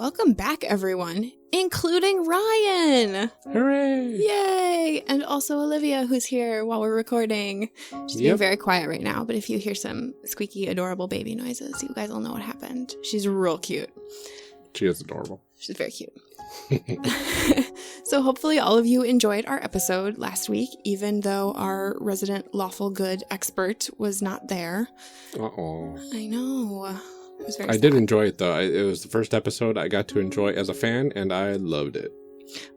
Welcome back, everyone, including Ryan. Hooray! Yay! And also Olivia, who's here while we're recording. She's being very quiet right now, but if you hear some squeaky, adorable baby noises, you guys will know what happened. She's real cute. She is adorable. She's very cute. So hopefully all of you enjoyed our episode last week, even though our resident lawful good expert was not there. Uh-oh. I know. It was very I sad. did enjoy it, though. It was the first episode I got to enjoy as a fan, and I loved it.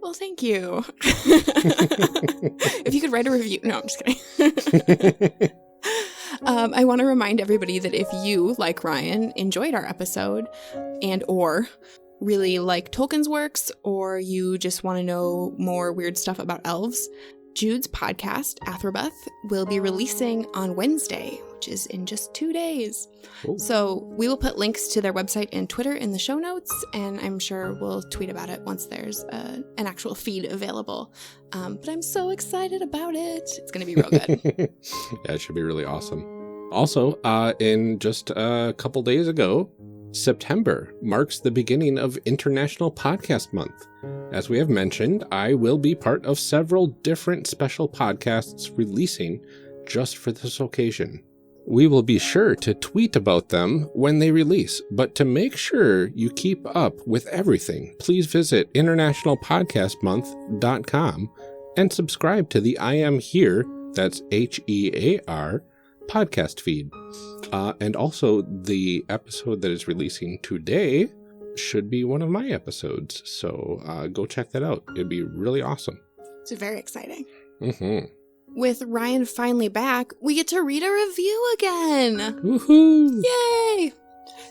Well, thank you. If you could write a review. No, I'm just kidding. I want to remind everybody that if you, like Ryan, enjoyed our episode and or really like Tolkien's works, or you just want to know more weird stuff about elves, Jude's podcast, Athrabeth, will be releasing on Wednesday, which is in just 2 days. Ooh. So we will put links to their website and Twitter in the show notes, and I'm sure we'll tweet about it once there's an actual feed available. But I'm so excited about it. It's going to be real good. Yeah, it should be really awesome. Also, in just a couple days ago, September marks the beginning of International Podcast Month. As we have mentioned, I will be part of several different special podcasts releasing just for this occasion. We will be sure to tweet about them when they release, but to make sure you keep up with everything, please visit internationalpodcastmonth.com and subscribe to the I Am Here, that's HEAR, podcast feed. And also, the episode that is releasing today should be one of my episodes, so go check that out. It'd be really awesome. It's very exciting. Mm-hmm. With Ryan finally back, we get to read a review again. Woohoo! Yay!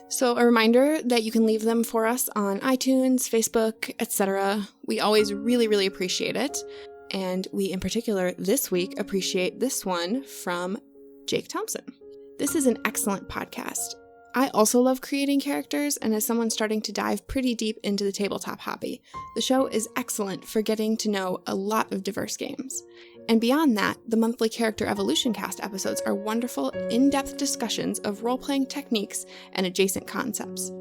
So a reminder that you can leave them for us on iTunes, Facebook, etc. We always really, really appreciate it. And we, in particular, this week, appreciate this one from Jake Thompson. This is an excellent podcast. I also love creating characters, and as someone starting to dive pretty deep into the tabletop hobby, the show is excellent for getting to know a lot of diverse games. And beyond that, the monthly Character Evolution Cast episodes are wonderful, in-depth discussions of role-playing techniques and adjacent concepts.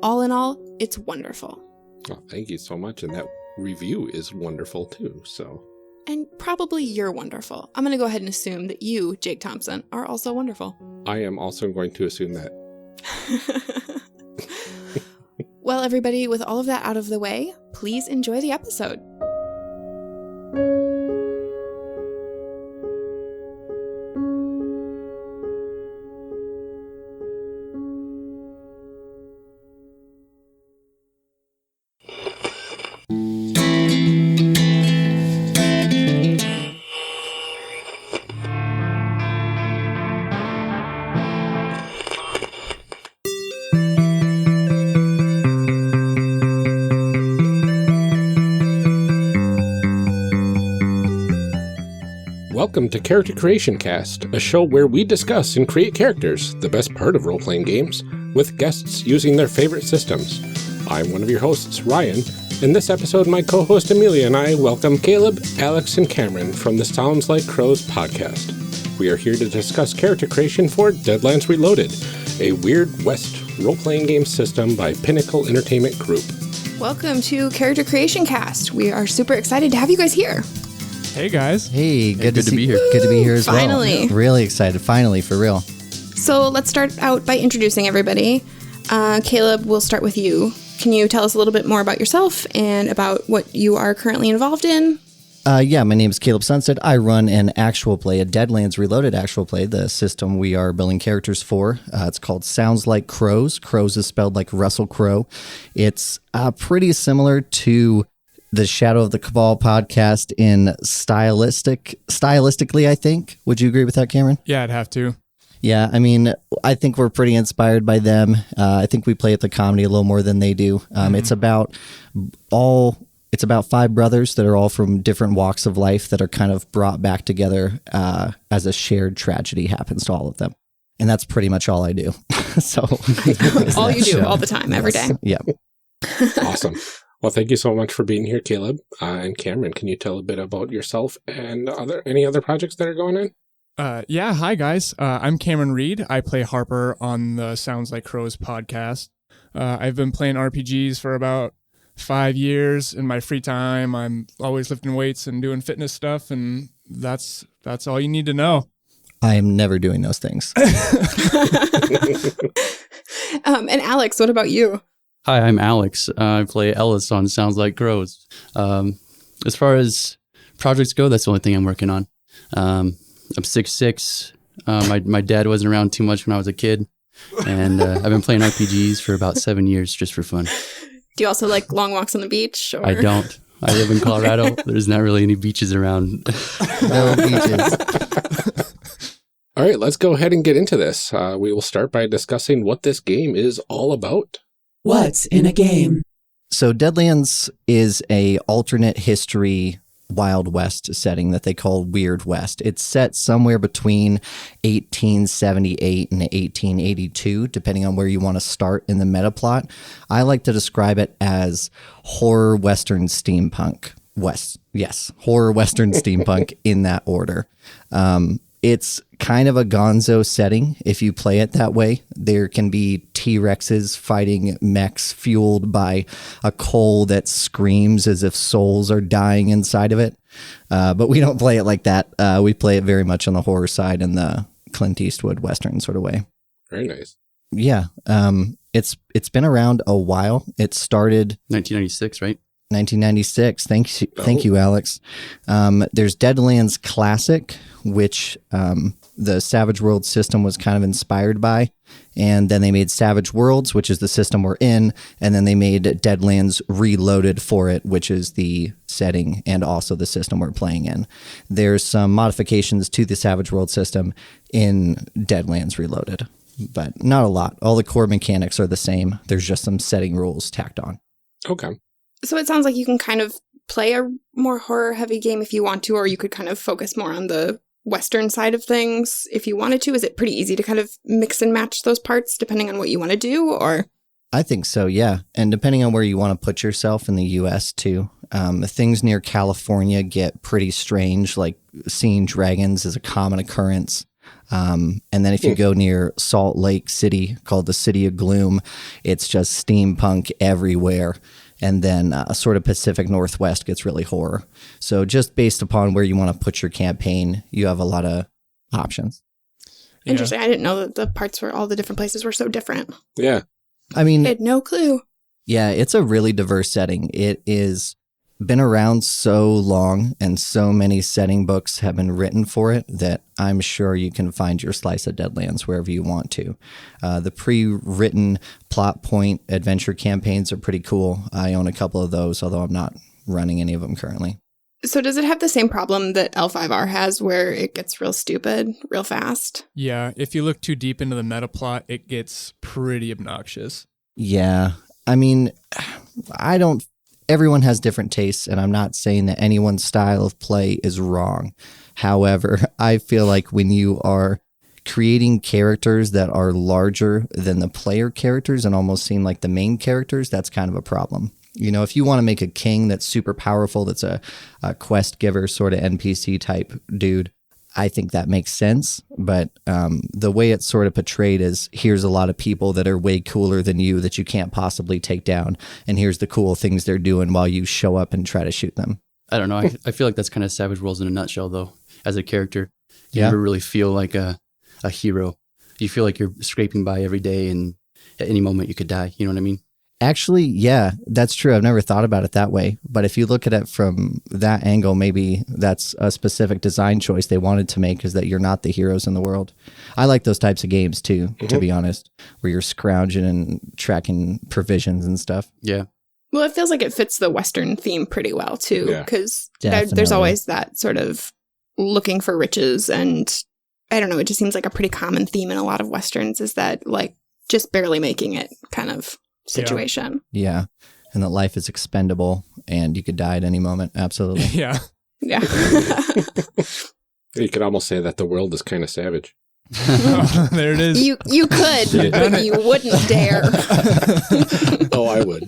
All in all, it's wonderful. Oh, thank you so much, and that review is wonderful too, so... And probably you're wonderful. I'm going to go ahead and assume that you, Jake Thompson, are also wonderful. I am also going to assume that. Well, everybody, with all of that out of the way, please enjoy the episode. Welcome to Character Creation Cast, a show where we discuss and create characters, the best part of role-playing games, with guests using their favorite systems. I'm one of your hosts, Ryan. In this episode, my co-host Amelia and I welcome Caleb, Alex, and Camron from the Sounds Like Crows podcast. We are here to discuss character creation for Deadlands Reloaded, a Weird West role-playing game system by Pinnacle Entertainment Group. Welcome to Character Creation Cast. We are super excited to have you guys here. Hey guys. Hey, good to be here. Good to be here as Finally. well. Really excited. Finally, for real. So let's start out by introducing everybody. Caleb, we'll start with you. Can you tell us a little bit more about yourself and about what you are currently involved in? Yeah, my name is Caleb Sunstead. I run an actual play, a Deadlands Reloaded actual play, the system we are building characters for. It's called Sounds Like Crows. Crows is spelled like Russell Crowe. It's pretty similar to the Shadow of the Cabal podcast in stylistically, I think. Would you agree with that, Cameron? Yeah, I'd have to. Yeah, I mean, I think we're pretty inspired by them. I think we play at the comedy a little more than they do. It's about 5 brothers that are all from different walks of life that are kind of brought back together as a shared tragedy happens to all of them. And that's pretty much all I do. So all you do, all the time, every day. Yeah. Awesome. Well, thank you so much for being here, Caleb. And Cameron, can you tell a bit about yourself and any other projects that are going on? Hi guys. I'm Cameron Reed. I play Harper on the Sounds Like Crows podcast. I've been playing RPGs for about 5 years. In my free time, I'm always lifting weights and doing fitness stuff, and that's all you need to know. I am never doing those things. And Alex, what about you? Hi, I'm Alex. I play Ellis on Sounds Like Crows. As far as projects go, that's the only thing I'm working on. I'm 6'6". My dad wasn't around too much when I was a kid, and I've been playing RPGs for about 7 years just for fun. Do you also like long walks on the beach? Or? I don't. I live in Colorado. There's not really any beaches around. No beaches. All right, let's go ahead and get into this. We will start by discussing what this game is all about. What's in a game? So Deadlands is a alternate history Wild West setting that they call Weird West. It's set somewhere between 1878 and 1882, depending on where you want to start in the meta plot. I like to describe it as horror western steampunk. Horror western steampunk in that order. It's kind of a gonzo setting if you play it that way. There can be T-Rexes fighting mechs fueled by a coal that screams as if souls are dying inside of it. But we don't play it like that. We play it very much on the horror side in the Clint Eastwood Western sort of way. Very nice. Yeah. It's been around a while. It started 1996, right? 1996. Thank you, Alex. There's Deadlands Classic, which the Savage Worlds system was kind of inspired by. And then they made Savage Worlds, which is the system we're in. And then they made Deadlands Reloaded for it, which is the setting and also the system we're playing in. There's some modifications to the Savage World system in Deadlands Reloaded, but not a lot. All the core mechanics are the same. There's just some setting rules tacked on. Okay. So it sounds like you can kind of play a more horror-heavy game if you want to, or you could kind of focus more on the Western side of things if you wanted to. Is it pretty easy to kind of mix and match those parts depending on what you want to do, or? I think so, yeah. And depending on where you want to put yourself in the U.S. too. Things near California get pretty strange, like seeing dragons is a common occurrence. And then if you go near Salt Lake City, called the City of Gloom, it's just steampunk everywhere. And then sort of Pacific Northwest gets really horror. So just based upon where you want to put your campaign, you have a lot of options. Interesting. I didn't know that the parts for all the different places were so different. Yeah. I mean, I had no clue. Yeah, it's a really diverse setting. It is been around so long and so many setting books have been written for it that I'm sure you can find your slice of Deadlands wherever you want to. The pre-written plot point adventure campaigns are pretty cool. I own a couple of those, although I'm not running any of them currently. So does it have the same problem that L5R has where it gets real stupid real fast? Yeah, if you look too deep into the meta plot, it gets pretty obnoxious. Yeah, I mean, everyone has different tastes, and I'm not saying that anyone's style of play is wrong. However, I feel like when you are creating characters that are larger than the player characters and almost seem like the main characters, that's kind of a problem. You know, if you want to make a king that's super powerful, that's a quest giver sort of NPC type dude, I think that makes sense. But the way it's sort of portrayed is here's a lot of people that are way cooler than you that you can't possibly take down. And here's the cool things they're doing while you show up and try to shoot them. I don't know. I feel like that's kind of Savage Worlds in a nutshell, though. As a character, you Yeah. never really feel like a hero. You feel like you're scraping by every day, and at any moment you could die. You know what I mean? Actually, yeah, that's true. I've never thought about it that way. But if you look at it from that angle, maybe that's a specific design choice they wanted to make, is that you're not the heroes in the world. I like those types of games too, to be honest, where you're scrounging and tracking provisions and stuff. Yeah. Well, it feels like it fits the Western theme pretty well too, Yeah. because Definitely. there's always that sort of looking for riches, and I don't know, it just seems like a pretty common theme in a lot of Westerns is that like just barely making it kind of situation. Yeah. And that life is expendable and you could die at any moment. Absolutely. Yeah. Yeah. You could almost say that the world is kind of savage. There it is. You could, but you wouldn't dare. Oh, I would.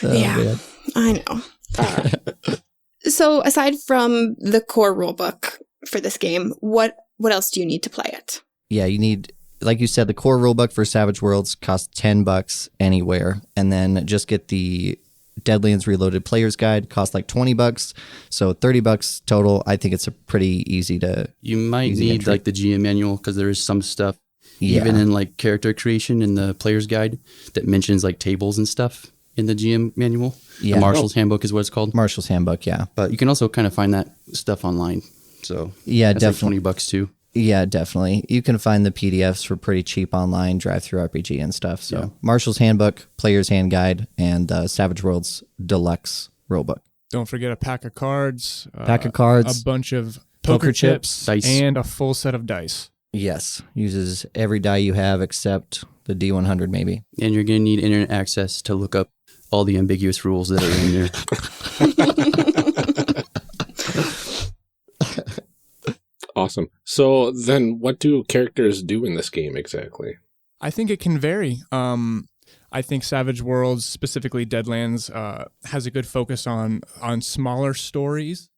Yeah, man. I know. So aside from the core rulebook for this game, what else do you need to play it? Yeah, you need like you said, the core rulebook for Savage Worlds costs $10 anywhere, and then just get the Deadlands Reloaded Player's Guide, costs like $20, so $30 total. I think it's a pretty easy to. You might need entry. like the GM manual because there is some stuff, even in like character creation in the Player's Guide, that mentions like tables and stuff in the GM manual. Yeah. The Marshal's Handbook is what it's called. Marshal's Handbook, yeah. But you can also kind of find that stuff online. So Yeah, that's definitely. like $20 too. Yeah, definitely. You can find the PDFs for pretty cheap online, Drive-Through RPG and stuff. So Yeah. Marshall's Handbook, Player's Hand Guide, and Savage Worlds Deluxe Rulebook. Don't forget a pack of cards. Pack of cards. A bunch of Poker poker chips, chips. dice. And a full set of dice. Yes, uses every die you have except the D100 maybe. And you're going to need internet access to look up all the ambiguous rules that are in there. Awesome. So then what do characters do in this game exactly? I think it can vary. I think Savage Worlds, specifically Deadlands, has a good focus on smaller stories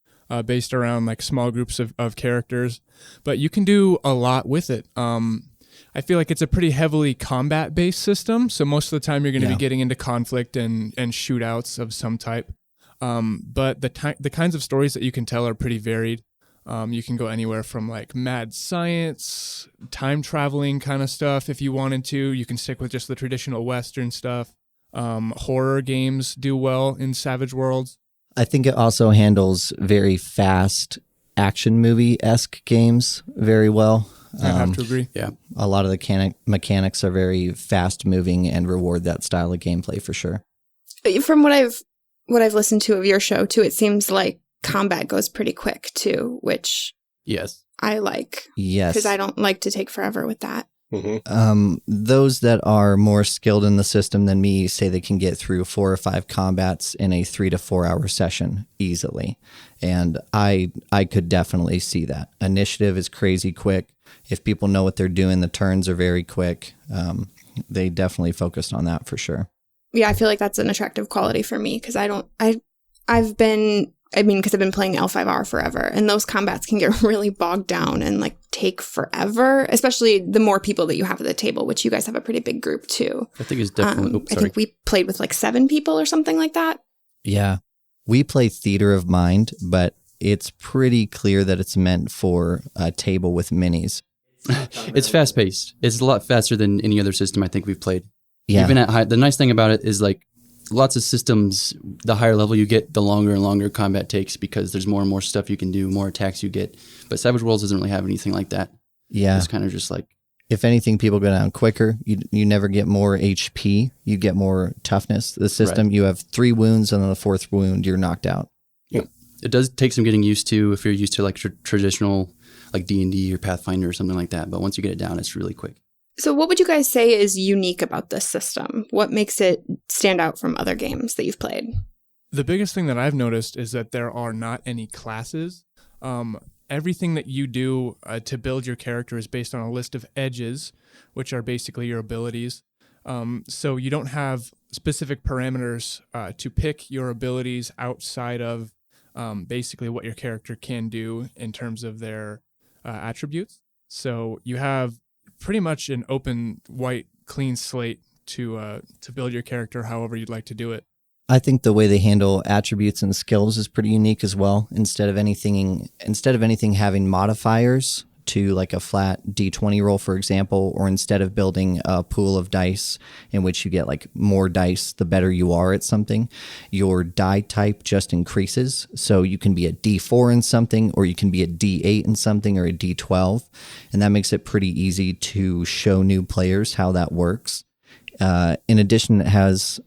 based around like small groups of characters, but you can do a lot with it. I feel like it's a pretty heavily combat-based system, so most of the time you're going to be getting into conflict and shootouts of some type. But the kinds of stories that you can tell are pretty varied. You can go anywhere from like mad science, time traveling kind of stuff if you wanted to. You can stick with just the traditional Western stuff. Horror games do well in Savage Worlds. I think it also handles very fast action movie-esque games very well. I have to agree. Yeah. A lot of the mechanics are very fast-moving and reward that style of gameplay for sure. From what I've listened to of your show too, it seems like combat goes pretty quick too, which Yes. I like. Yes. Because I don't like to take forever with that. Mm-hmm. Those that are more skilled in the system than me say they can get through 4 or 5 combats in a 3 to 4 hour session easily. And I could definitely see that. Initiative is crazy quick. If people know what they're doing, the turns are very quick. They definitely focused on that for sure. Yeah, I feel like that's an attractive quality for me because I've been playing L5R forever, and those combats can get really bogged down and like take forever, especially the more people that you have at the table, which you guys have a pretty big group too. I think it's definitely. I think we played with like 7 people or something like that. Yeah. We play Theater of Mind, but it's pretty clear that it's meant for a table with minis. It's fast paced. It's a lot faster than any other system I think we've played. Yeah. Even at high, the nice thing about it is like lots of systems, the higher level you get, the longer and longer combat takes because there's more and more stuff you can do, more attacks you get. But Savage Worlds doesn't really have anything like that. Yeah. It's kind of just like. If anything, people go down quicker. You never get more HP. You get more toughness. The system, you have 3 wounds, and on the 4th wound, you're knocked out. Yeah. It does take some getting used to if you're used to like traditional like D&D or Pathfinder or something like that. But once you get it down, it's really quick. So what would you guys say is unique about this system? What makes it stand out from other games that you've played? The biggest thing that I've noticed is that there are not any classes. Everything that you do to build your character is based on a list of edges, which are basically your abilities. So you don't have specific parameters to pick your abilities outside of basically what your character can do in terms of their attributes. So you have pretty much an open, white, clean slate to build your character however you'd like to do it. I think the way they handle attributes and skills is pretty unique as well. Instead of anything having modifiers to like a flat D20 roll, for example, or instead of building a pool of dice in which you get like more dice the better you are at something, your die type just increases. So you can be a D4 in something, or you can be a D8 in something, or a D12. And that makes it pretty easy to show new players how that works. In addition, it has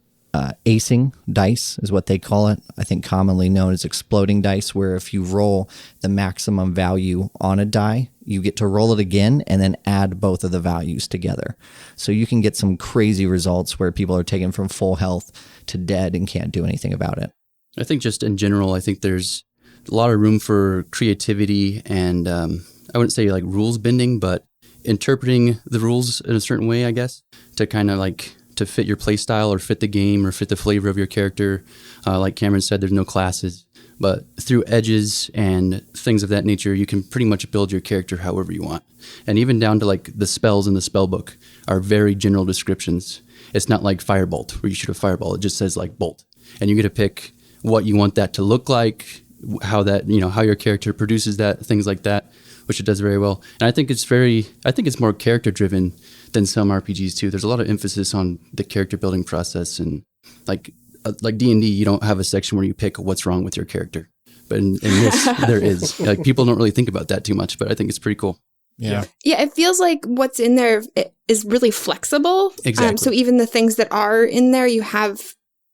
acing dice is what they call it. I think commonly known as exploding dice, where if you roll the maximum value on a die, you get to roll it again and then add both of the values together. So you can get some crazy results where people are taken from full health to dead and can't do anything about it. I think just in general, I think there's a lot of room for creativity and I wouldn't say like rules bending, but interpreting the rules in a certain way, I guess, to kind of like to fit your play style or fit the game or fit the flavor of your character. Like Cameron said, there's no classes, but through edges and things of that nature, you can pretty much build your character however you want. And even down to like the spells in the spell book are very general descriptions. It's not like Firebolt, where you shoot a fireball. It just says like bolt. And you get to pick what you want that to look like, how that, how your character produces that, things like that, which it does very well. And I think it's more character driven than some RPGs too. There's a lot of emphasis on the character building process, and like D&D, you don't have a section where you pick what's wrong with your character. But in this, there is. Like, people don't really think about that too much, but I think it's pretty cool. Yeah. Yeah, it feels like what's in there is really flexible. Exactly. So even the things that are in there, you have,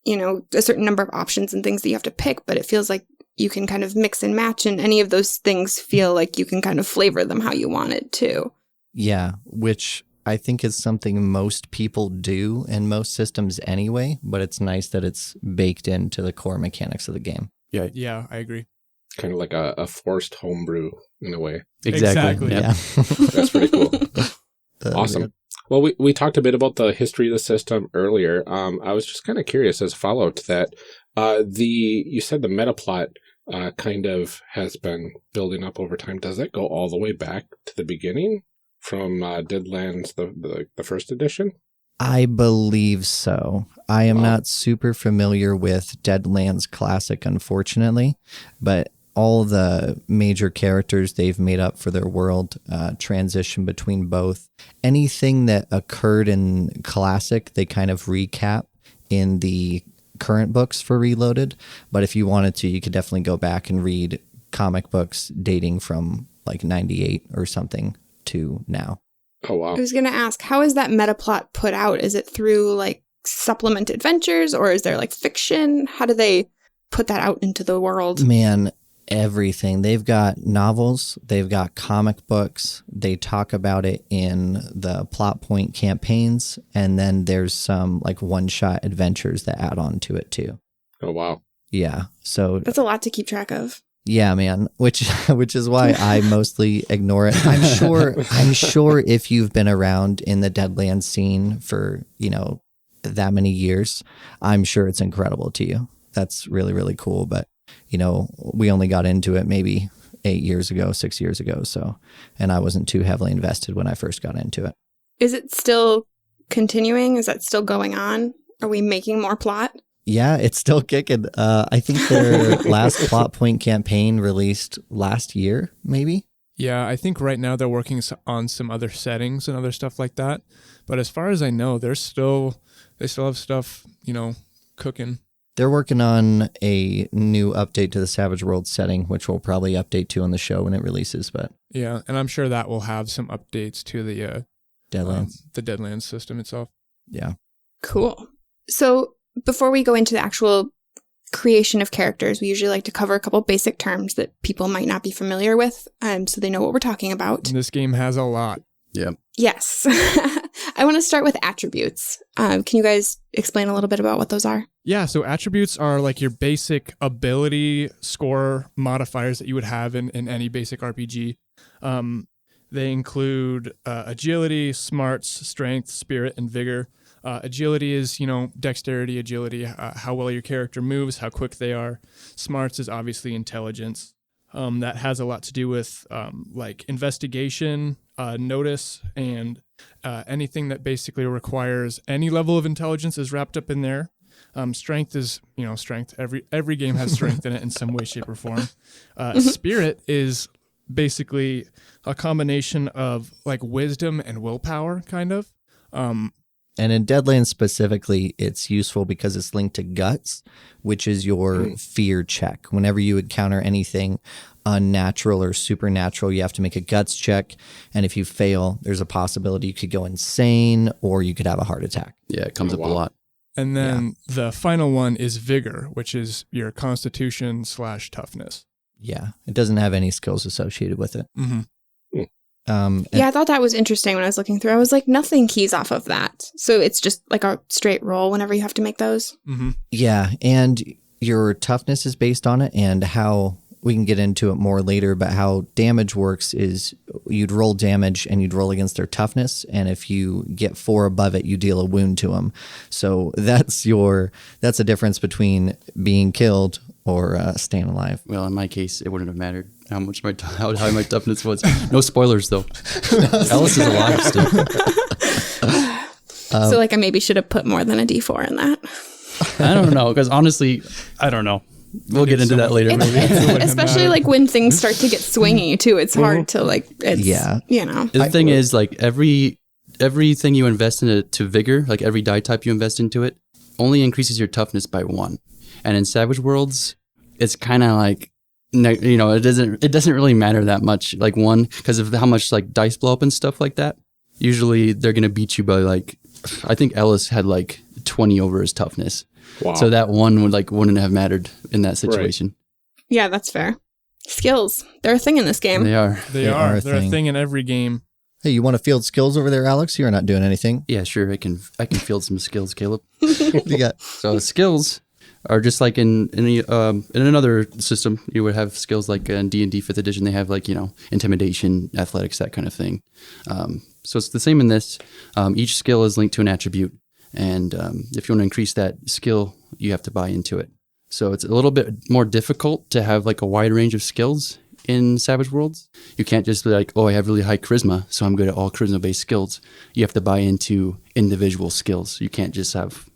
a certain number of options and things that you have to pick, but it feels like you can kind of mix and match, and any of those things feel like you can kind of flavor them how you want it to. Yeah, which I think is something most people do in most systems anyway, but it's nice that it's baked into the core mechanics of the game. Yeah, I agree. Kind of like a forced homebrew in a way. Exactly. Yep. Yeah. That's pretty cool. Awesome. Yeah. Well, we talked a bit about the history of the system earlier. I was just kind of curious as a follow-up to that. You said the meta plot kind of has been building up over time. Does that go all the way back to the beginning from Deadlands, the first edition? I believe so. I am Wow. not super familiar with Deadlands Classic, unfortunately, but all the major characters they've made up for their world transition between both. Anything that occurred in Classic, they kind of recap in the current books for Reloaded. But if you wanted to, you could definitely go back and read comic books dating from like 98 or something to now. Oh, wow. I was going to ask, how is that meta plot put out? Is it through like supplement adventures, or is there like fiction? How do they put that out into the world? Man, everything. They've got novels, they've got comic books, they talk about it in the plot point campaigns, and then there's some like one-shot adventures that add on to it too. Oh, wow. Yeah. So That's a lot to keep track of. yeah, man, which is why I mostly ignore it. I'm sure if you've been around in the Deadlands scene for, that many years, I'm sure it's incredible to you. That's really, really cool. But, we only got into it maybe 6 years ago. So, and I wasn't too heavily invested when I first got into it. Is it still continuing? Is that still going on? Are we making more plot? Yeah, it's still kicking. I think their last plot point campaign released last year, maybe. Yeah, I think right now they're working on some other settings and other stuff like that. But as far as I know, they still have stuff, cooking. They're working on a new update to the Savage World setting, which we'll probably update to on the show when it releases. But Yeah, and I'm sure that will have some updates to the Deadlands system itself. Yeah. Cool. So before we go into the actual creation of characters, we usually like to cover a couple basic terms that people might not be familiar with, so they know what we're talking about. And this game has a lot. Yeah. Yes. I want to start with attributes. Can you guys explain a little bit about what those are? Yeah, so attributes are like your basic ability score modifiers that you would have in any basic RPG. They include agility, smarts, strength, spirit, and vigor. Agility is, dexterity, agility, how well your character moves, how quick they are. Smarts is obviously intelligence. That has a lot to do with like investigation, notice, and anything that basically requires any level of intelligence is wrapped up in there. Strength is, strength. Every game has strength in it in some way, shape, or form. Spirit is basically a combination of like wisdom and willpower, kind of. And in Deadlands specifically, it's useful because it's linked to guts, which is your fear check. Whenever you encounter anything unnatural or supernatural, you have to make a guts check. And if you fail, there's a possibility you could go insane or you could have a heart attack. Yeah, it comes up a lot. And then the final one is vigor, which is your constitution/toughness. Yeah. It doesn't have any skills associated with it. Mm-hmm. Yeah, I thought that was interesting when I was looking through. I was like, nothing keys off of that. So it's just like a straight roll whenever you have to make those. Mm-hmm. Yeah. And your toughness is based on it and how we can get into it more later, but how damage works is you'd roll damage and you'd roll against their toughness. And if you get 4 above it, you deal a wound to them. So that's a difference between being killed or staying alive. Well, in my case, it wouldn't have mattered how high my toughness was. No spoilers, though. Alice is alive still. So like I maybe should have put more than a D4 in that. I don't know, because honestly, I don't know. We'll get into that later. Maybe. Especially like when things start to get swingy too. It's hard to like, The thing is, like everything you invest into vigor, like every die type you invest into it, only increases your toughness by 1. And in Savage Worlds, it's kind of like, it doesn't really matter that much. Like 1, because of how much like dice blow up and stuff like that. Usually they're gonna beat you by like, I think Ellis had like 20 over his toughness. Wow. So that 1 wouldn't have mattered in that situation. Right. Yeah, that's fair. Skills. They're a thing in this game. They are. They're a thing in every game. Hey, you want to field skills over there, Alex? You're not doing anything. Yeah, sure. I can field some skills, Caleb. What do you got? So skills are just like in another system. You would have skills like in D&D 5th edition. They have like, intimidation, athletics, that kind of thing. So it's the same in this. Each skill is linked to an attribute. And if you want to increase that skill, you have to buy into it. So it's a little bit more difficult to have like a wide range of skills in Savage Worlds. You can't just be like, oh, I have really high charisma, so I'm good at all charisma-based skills. You have to buy into individual skills. You can't just have,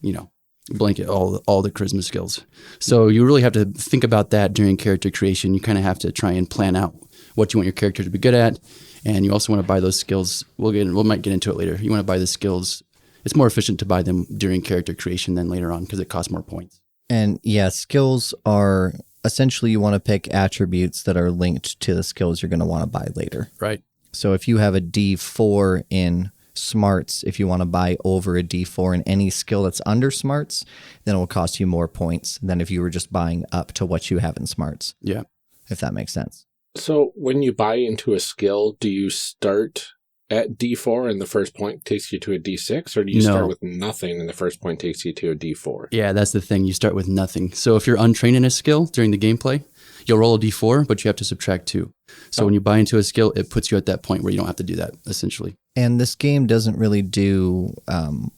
blanket all the charisma skills. So you really have to think about that during character creation. You kind of have to try and plan out what you want your character to be good at. And you also want to buy those skills. We might get into it later. You want to buy the skills. It's more efficient to buy them during character creation than later on because it costs more points. And yeah, skills are essentially you want to pick attributes that are linked to the skills you're going to want to buy later. Right. So if you have a D4 in smarts, if you want to buy over a D4 in any skill that's under smarts, then it will cost you more points than if you were just buying up to what you have in smarts. Yeah. If that makes sense. So when you buy into a skill, do you start at D4 and the first point takes you to a D6, or do you start with nothing and the first point takes you to a D4? Yeah, that's the thing. You start with nothing. So if you're untrained in a skill during the gameplay, you'll roll a D4, but you have to subtract 2. So when you buy into a skill, it puts you at that point where you don't have to do that, essentially. And this game doesn't really do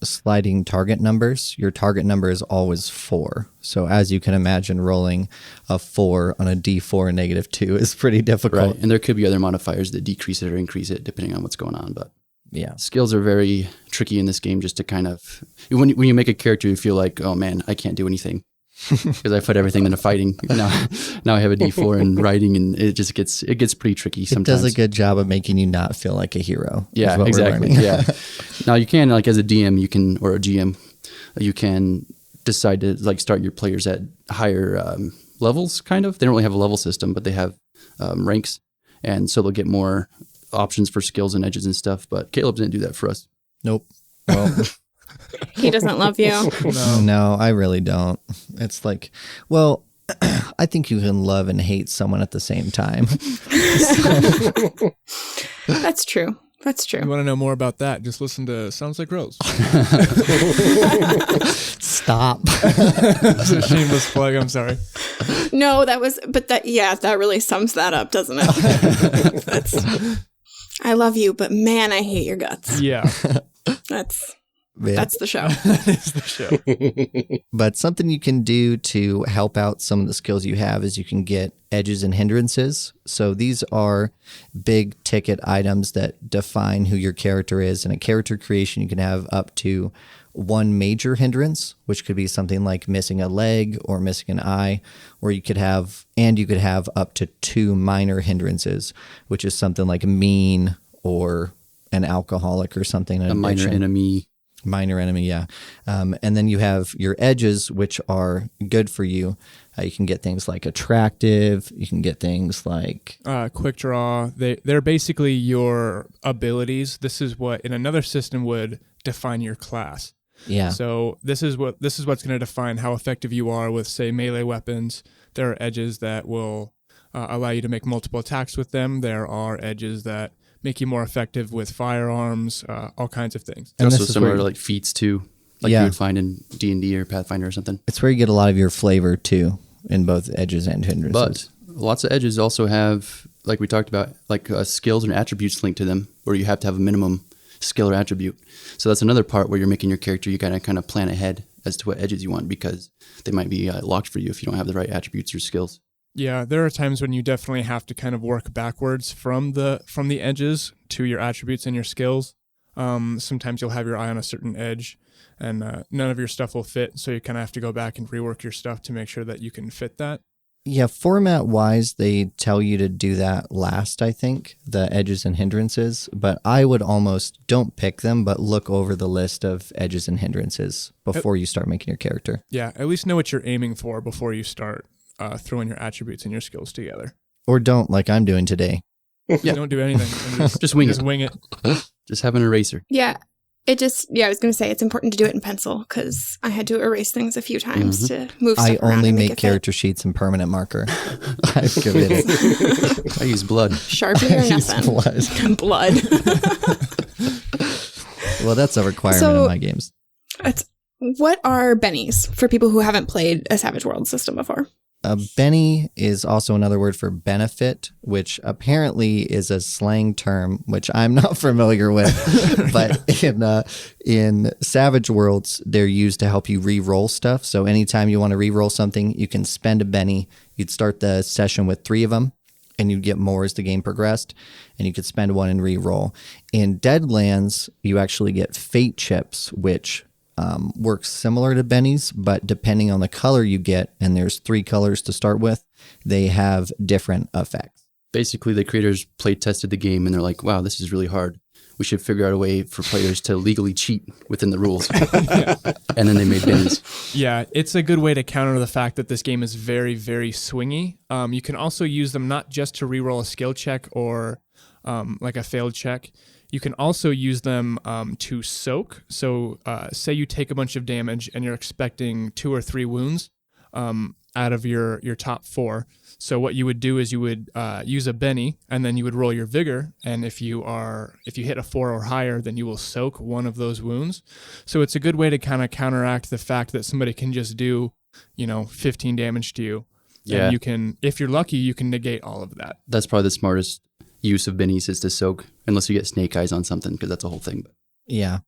sliding target numbers. Your target number is always 4. So as you can imagine, rolling a 4 on a D4 and -2 is pretty difficult. Right. And there could be other modifiers that decrease it or increase it depending on what's going on. But yeah, skills are very tricky in this game just to kind of, when you make a character, you feel like, oh man, I can't do anything. Because I put everything into fighting. Now I have a D4 in writing, and it gets pretty tricky sometimes. It does a good job of making you not feel like a hero. Yeah, exactly. Yeah. Now you can, like as a DM, or a GM, you can decide to like start your players at higher levels. Kind of. They don't really have a level system, but they have ranks, and so they'll get more options for skills and edges and stuff. But Caleb didn't do that for us. Nope. Well. He doesn't love you. No, I really don't. It's like, well, I think you can love and hate someone at the same time. That's true. That's true. You want to know more about that? Just listen to Sounds Like Rose. Stop. That's a shameless plug. I'm sorry. No, that really sums that up, doesn't it? I love you, but man, I hate your guts. Yeah. That's the show. That is the show. But something you can do to help out some of the skills you have is you can get edges and hindrances. So these are big ticket items that define who your character is. In a character creation, you can have up to 1 major hindrance, which could be something like missing a leg or missing an eye, or you could have up to 2 minor hindrances, which is something like mean or an alcoholic or something. A minor enemy. Minor enemy, yeah. And then you have your edges, which are good for you. You can get things like attractive. You can get things like quick draw. They're basically your abilities. This is what in another system would define your class. Yeah. So this is what's going to define how effective you are with, say, melee weapons. There are edges that will allow you to make multiple attacks with them. There are edges that make you more effective with firearms, all kinds of things. And also similar to like feats too, like you would find in D&D or Pathfinder or something. It's where you get a lot of your flavor too, in both edges and hindrances. But Lots of edges also have, like we talked about, like skills and attributes linked to them, where you have to have a minimum skill or attribute. So that's another part where you're making your character, you gotta kind of plan ahead as to what edges you want, because they might be locked for you if you don't have the right attributes or skills. Yeah, there are times when you definitely have to kind of work backwards from the edges to your attributes and your skills. Sometimes you'll have your eye on a certain edge, and none of your stuff will fit, so you kind of have to go back and rework your stuff to make sure that you can fit that. Yeah, format-wise, they tell you to do that last, I think, the edges and hindrances. But I would almost don't pick them, but look over the list of edges and hindrances before you start making your character. Yeah, at least know what you're aiming for before you start throwing your attributes and your skills together. Or don't, like I'm doing today. Yeah. Don't do anything. Just wing it. Just have an eraser. Yeah. I was going to say it's important to do it in pencil because I had to erase things a few times to move stuff I around only and make make it character sheets in permanent marker. I've committed. I use blood. Sharpie or nothing. Blood. Well, that's a requirement in my games. What are bennies for people who haven't played a Savage World system before? A Benny is also another word for benefit, which apparently is a slang term, which I'm not familiar with. But in Savage Worlds, they're used to help you re-roll stuff. So anytime you want to re-roll something, you can spend a Benny. You'd start the session with 3 of them, and you'd get more as the game progressed, and you could spend 1 and re-roll. In Deadlands, you actually get fate chips, which works similar to bennies, but depending on the color you get, and there's 3 colors to start with, they have different effects. Basically, the creators play tested the game and they're like, wow, this is really hard. We should figure out a way for players to legally cheat within the rules. And then they made bennies. Yeah, it's a good way to counter the fact that this game is very, very swingy. You can also use them not just to reroll a skill check or like a failed check. You can also use them to soak. So say you take a bunch of damage and you're expecting 2 or 3 wounds out of your top 4. So what you would do is you would use a Benny, and then you would roll your vigor. And if you hit a 4 or higher, then you will soak 1 of those wounds. So it's a good way to kind of counteract the fact that somebody can just do 15 damage to you. Yeah. And you can, if you're lucky, you can negate all of that. That's probably the smartest use of bennies is to soak, unless you get snake eyes on something, because that's a whole thing. Yeah.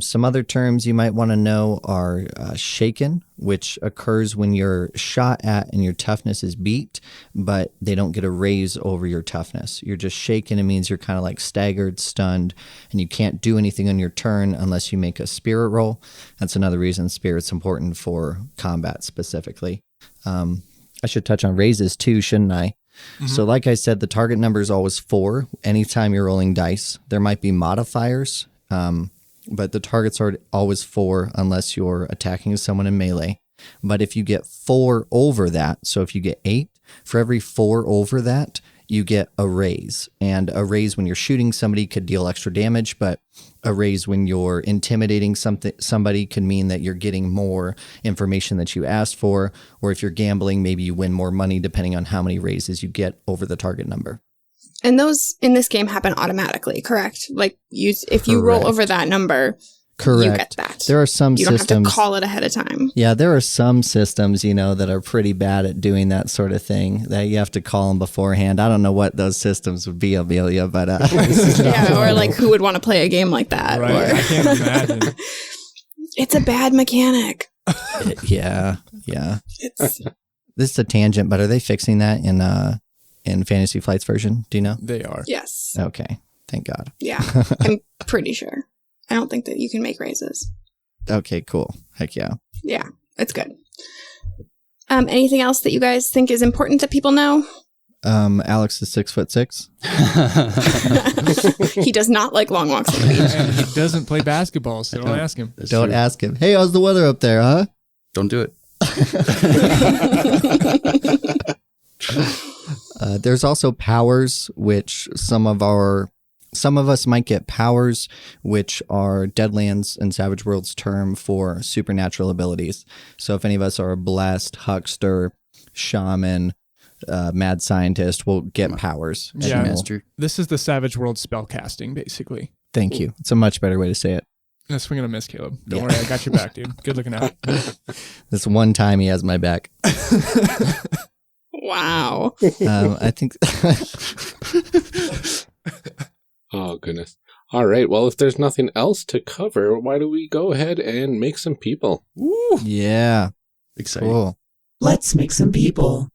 Some other terms you might want to know are shaken, which occurs when you're shot at and your toughness is beat, but they don't get a raise over your toughness. You're just shaken. It means you're kind of like staggered, stunned, and you can't do anything on your turn unless you make a spirit roll. That's another reason spirit's important for combat specifically. I should touch on raises too, shouldn't I? Mm-hmm. So like I said, the target number is always 4 anytime you're rolling dice. There might be modifiers, but the targets are always 4 unless you're attacking someone in melee. But if you get 4 over that, so if you get 8, for every 4 over that, you get a raise. And a raise when you're shooting somebody could deal extra damage, but a raise when you're intimidating somebody could mean that you're getting more information that you asked for, or if you're gambling, maybe you win more money depending on how many raises you get over the target number. And those in this game happen automatically, correct? Like if you roll over that number, correct, you get that. There are some systems. You don't have to call it ahead of time. Yeah, there are some systems, that are pretty bad at doing that sort of thing, that you have to call them beforehand. I don't know what those systems would be, Amelia, but yeah, or like who would want to play a game like that? Right, or... I can't imagine. It's a bad mechanic. Yeah. This is a tangent, but are they fixing that in Fantasy Flight's version? Do you know? They are. Yes. Okay. Thank God. Yeah, I'm pretty sure. I don't think that you can make raises. Okay, cool. Heck yeah. Yeah, it's good. Anything else that you guys think is important that people know? Alex is 6'6". He does not like long walks on the beach. And he doesn't play basketball, so don't ask him. Don't ask him. Hey, how's the weather up there, huh? Don't do it. There's also powers, which some of us might get powers, which are Deadlands and Savage World's term for supernatural abilities. So if any of us are a blessed, huckster, shaman, mad scientist, we'll get powers. Yeah, master. This is the Savage World spellcasting, basically. Thank you. It's a much better way to say it. No, swing and a miss, Caleb. Don't worry, I got your back, dude. Good looking out. This one time he has my back. Wow. I think. Oh, goodness. All right. Well, if there's nothing else to cover, why do we go ahead and make some people? Woo! Yeah. Exciting. Cool. Let's make some people.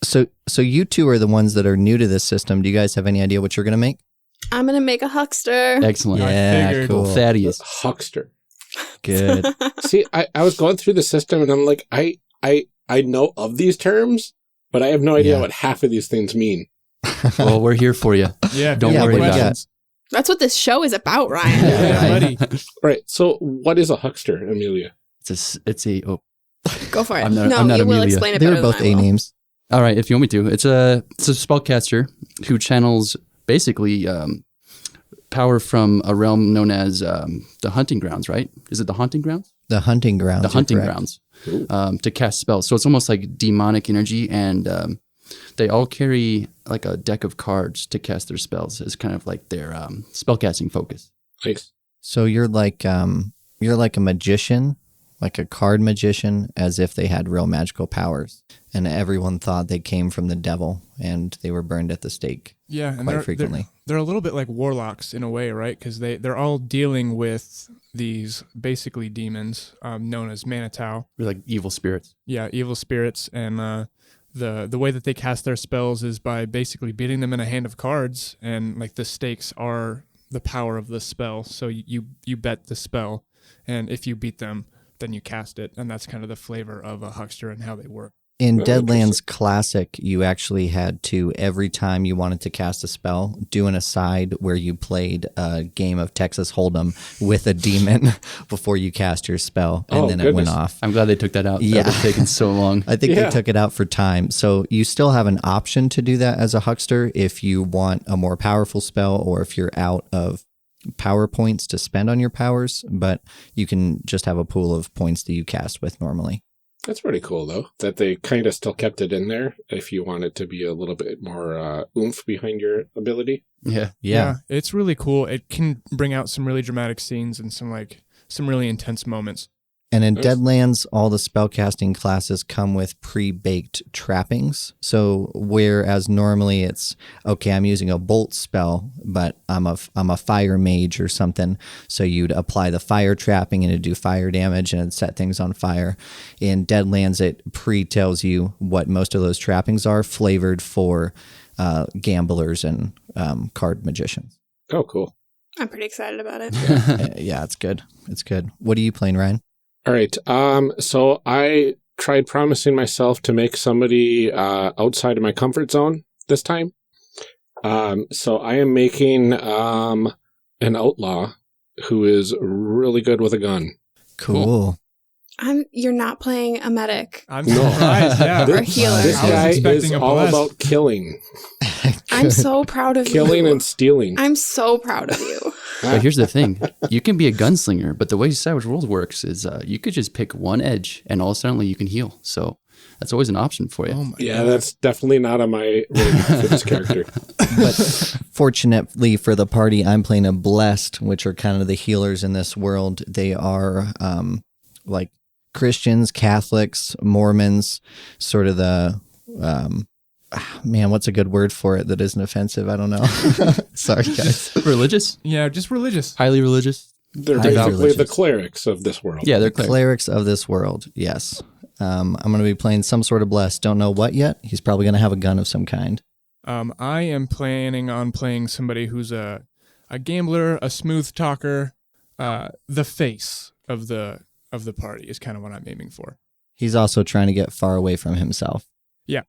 So you two are the ones that are new to this system. Do you guys have any idea what you're going to make? I'm going to make a huckster. Excellent. Yeah, figured. cool. Thaddeus. Huckster. Good. See, I was going through the system and I'm like, I know of these terms, but I have no idea Yeah. what half of these things mean. Well, we're here for you. Yeah, Don't Yeah, worry what do you about got? it. That's what this show is about, Ryan. Yeah, buddy. All right. So what is a huckster, Amelia? Oh. Go for it. I'm not you will Amelia. explain it They better were both than I A will. names. All right, if you want me to. It's a spellcaster who channels basically power from a realm known as the Hunting Grounds, right? Is it the Hunting Grounds? The hunting grounds. The Hunting correct. Grounds. To cast spells. So it's almost like demonic energy, and they all carry like a deck of cards to cast their spells. It's kind of like their spellcasting focus. Nice. So you're like a magician, like a card magician, as if they had real magical powers, and everyone thought they came from the devil, and they were burned at the stake. Yeah, and Quite frequently. They're a little bit like warlocks in a way, right? Because they're all dealing with these basically demons known as Manitau. We're like evil spirits. Yeah, evil spirits, and the way that they cast their spells is by basically beating them in a hand of cards, and like the stakes are the power of the spell. So you bet the spell, and if you beat them, then you cast it, and that's kind of the flavor of a huckster and how they work. In Oh, Deadlands Classic, you actually had to, every time you wanted to cast a spell, do an aside where you played a game of Texas Hold'em with a demon before you cast your spell, and Oh, then it went goodness. off. I'm glad they took that out. Yeah. That would have taken so long. I think Yeah. they took it out for time. So you still have an option to do that as a huckster if you want a more powerful spell or if you're out of power points to spend on your powers, but you can just have a pool of points that you cast with normally. That's pretty cool, though, that they kind of still kept it in there if you want it to be a little bit more oomph behind your ability. Yeah. Yeah. It's really cool. It can bring out some really dramatic scenes and some really intense moments. And in Nice. Deadlands, all the spellcasting classes come with pre-baked trappings. So whereas normally it's, okay, I'm using a bolt spell, but I'm a fire mage or something. So you'd apply the fire trapping and it'd do fire damage and it'd set things on fire. In Deadlands, it pre-tells you what most of those trappings are, flavored for gamblers and card magicians. Oh, cool. I'm pretty excited about it. Yeah, it's good. It's good. What are you playing, Ryan? All right. So I tried promising myself to make somebody outside of my comfort zone this time. So I am making an outlaw who is really good with a gun. Cool. You're not playing a medic. I'm No. surprised. Yeah, Or a healer. This I was guy is expecting a all bless. about killing. I'm so proud of Killing you. and stealing. I'm so proud of you. But here's the thing. You can be a gunslinger, but the way Savage Worlds works is you could just pick one edge and all of a sudden you can heal. So that's always an option for you. Oh my Yeah, God. that's definitely not on my radar for this character. But fortunately for the party, I'm playing a blessed, which are kind of the healers in this world. They are like Christians, Catholics, Mormons, sort of the man, what's a good word for it that isn't offensive? I don't know. Sorry, guys. Religious? Yeah, just religious. Highly religious? They're Highly basically the religious. clerics of this world. Yeah, they're clear. Clerics of this world, yes. I'm going to be playing some sort of blessed. Don't know what yet. He's probably going to have a gun of some kind. I am planning on playing somebody who's a gambler, a smooth talker, the face of the party is kind of what I'm aiming for. He's also trying to get far away from himself. Yeah.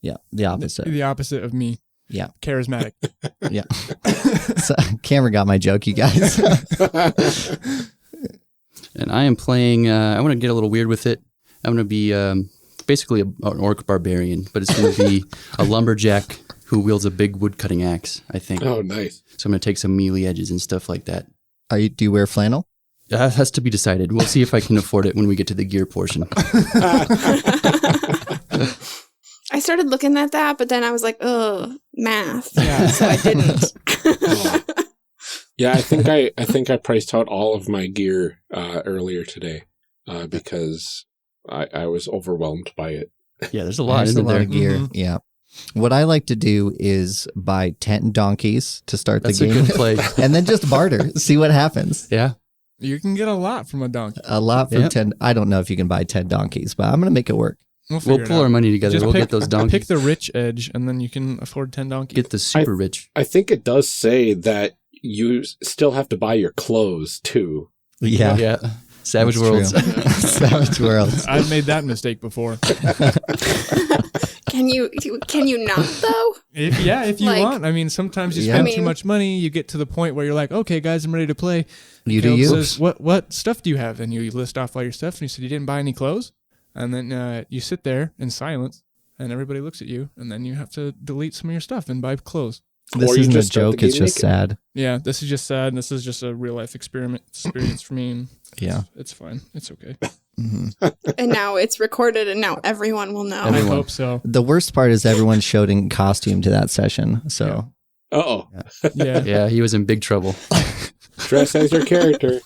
Yeah, the opposite. The opposite of me. Yeah. Charismatic. Yeah. So, Cameron got my joke, you guys. And I am playing, I want to get a little weird with it. I'm going to be basically an orc barbarian, but it's going to be a lumberjack who wields a big wood cutting axe, I think. Oh, nice. So I'm going to take some melee edges and stuff like that. Do you wear flannel? That has to be decided. We'll see if I can afford it when we get to the gear portion. I started looking at that, but then I was like, oh, math. Yeah. So I didn't. Yeah, I think I priced out all of my gear earlier today because I was overwhelmed by it. Yeah, there's a lot, There's isn't a lot there? of gear. Mhm. Yeah. What I like to do is buy 10 donkeys to start That's the game. a good play. And then just barter, see what happens. Yeah. You can get a lot from a donkey. A lot for 10. I don't know if you can buy 10 donkeys, but I'm going to make it work. We'll pull our money together. We'll get those donkeys. Pick the rich edge, and then you can afford 10 donkeys. Get the super rich. I think it does say that you still have to buy your clothes too. Yeah. Yeah. Savage That's Worlds. true. Savage Worlds. I've made that mistake before. Can you not though? If you Like- want. I mean, sometimes you Yeah. spend I too mean- much money. You get to the point where you're like, okay, guys, I'm ready to play. You do Caleb you. says, what stuff do you have? And you list off all your stuff. And you said you didn't buy any clothes. And then you sit there in silence, and everybody looks at you. And then you have to delete some of your stuff and buy clothes. This Or you isn't a just start the joke. It's game just naked. sad. Yeah, this is just sad. And this is just a real life experience for me. And Yeah. it's fine. It's okay. And now it's recorded, and now everyone will know. I hope so. The worst part is everyone showed in costume to that session. So Uh-oh. Yeah. Yeah, he was in big trouble. Dress as your character.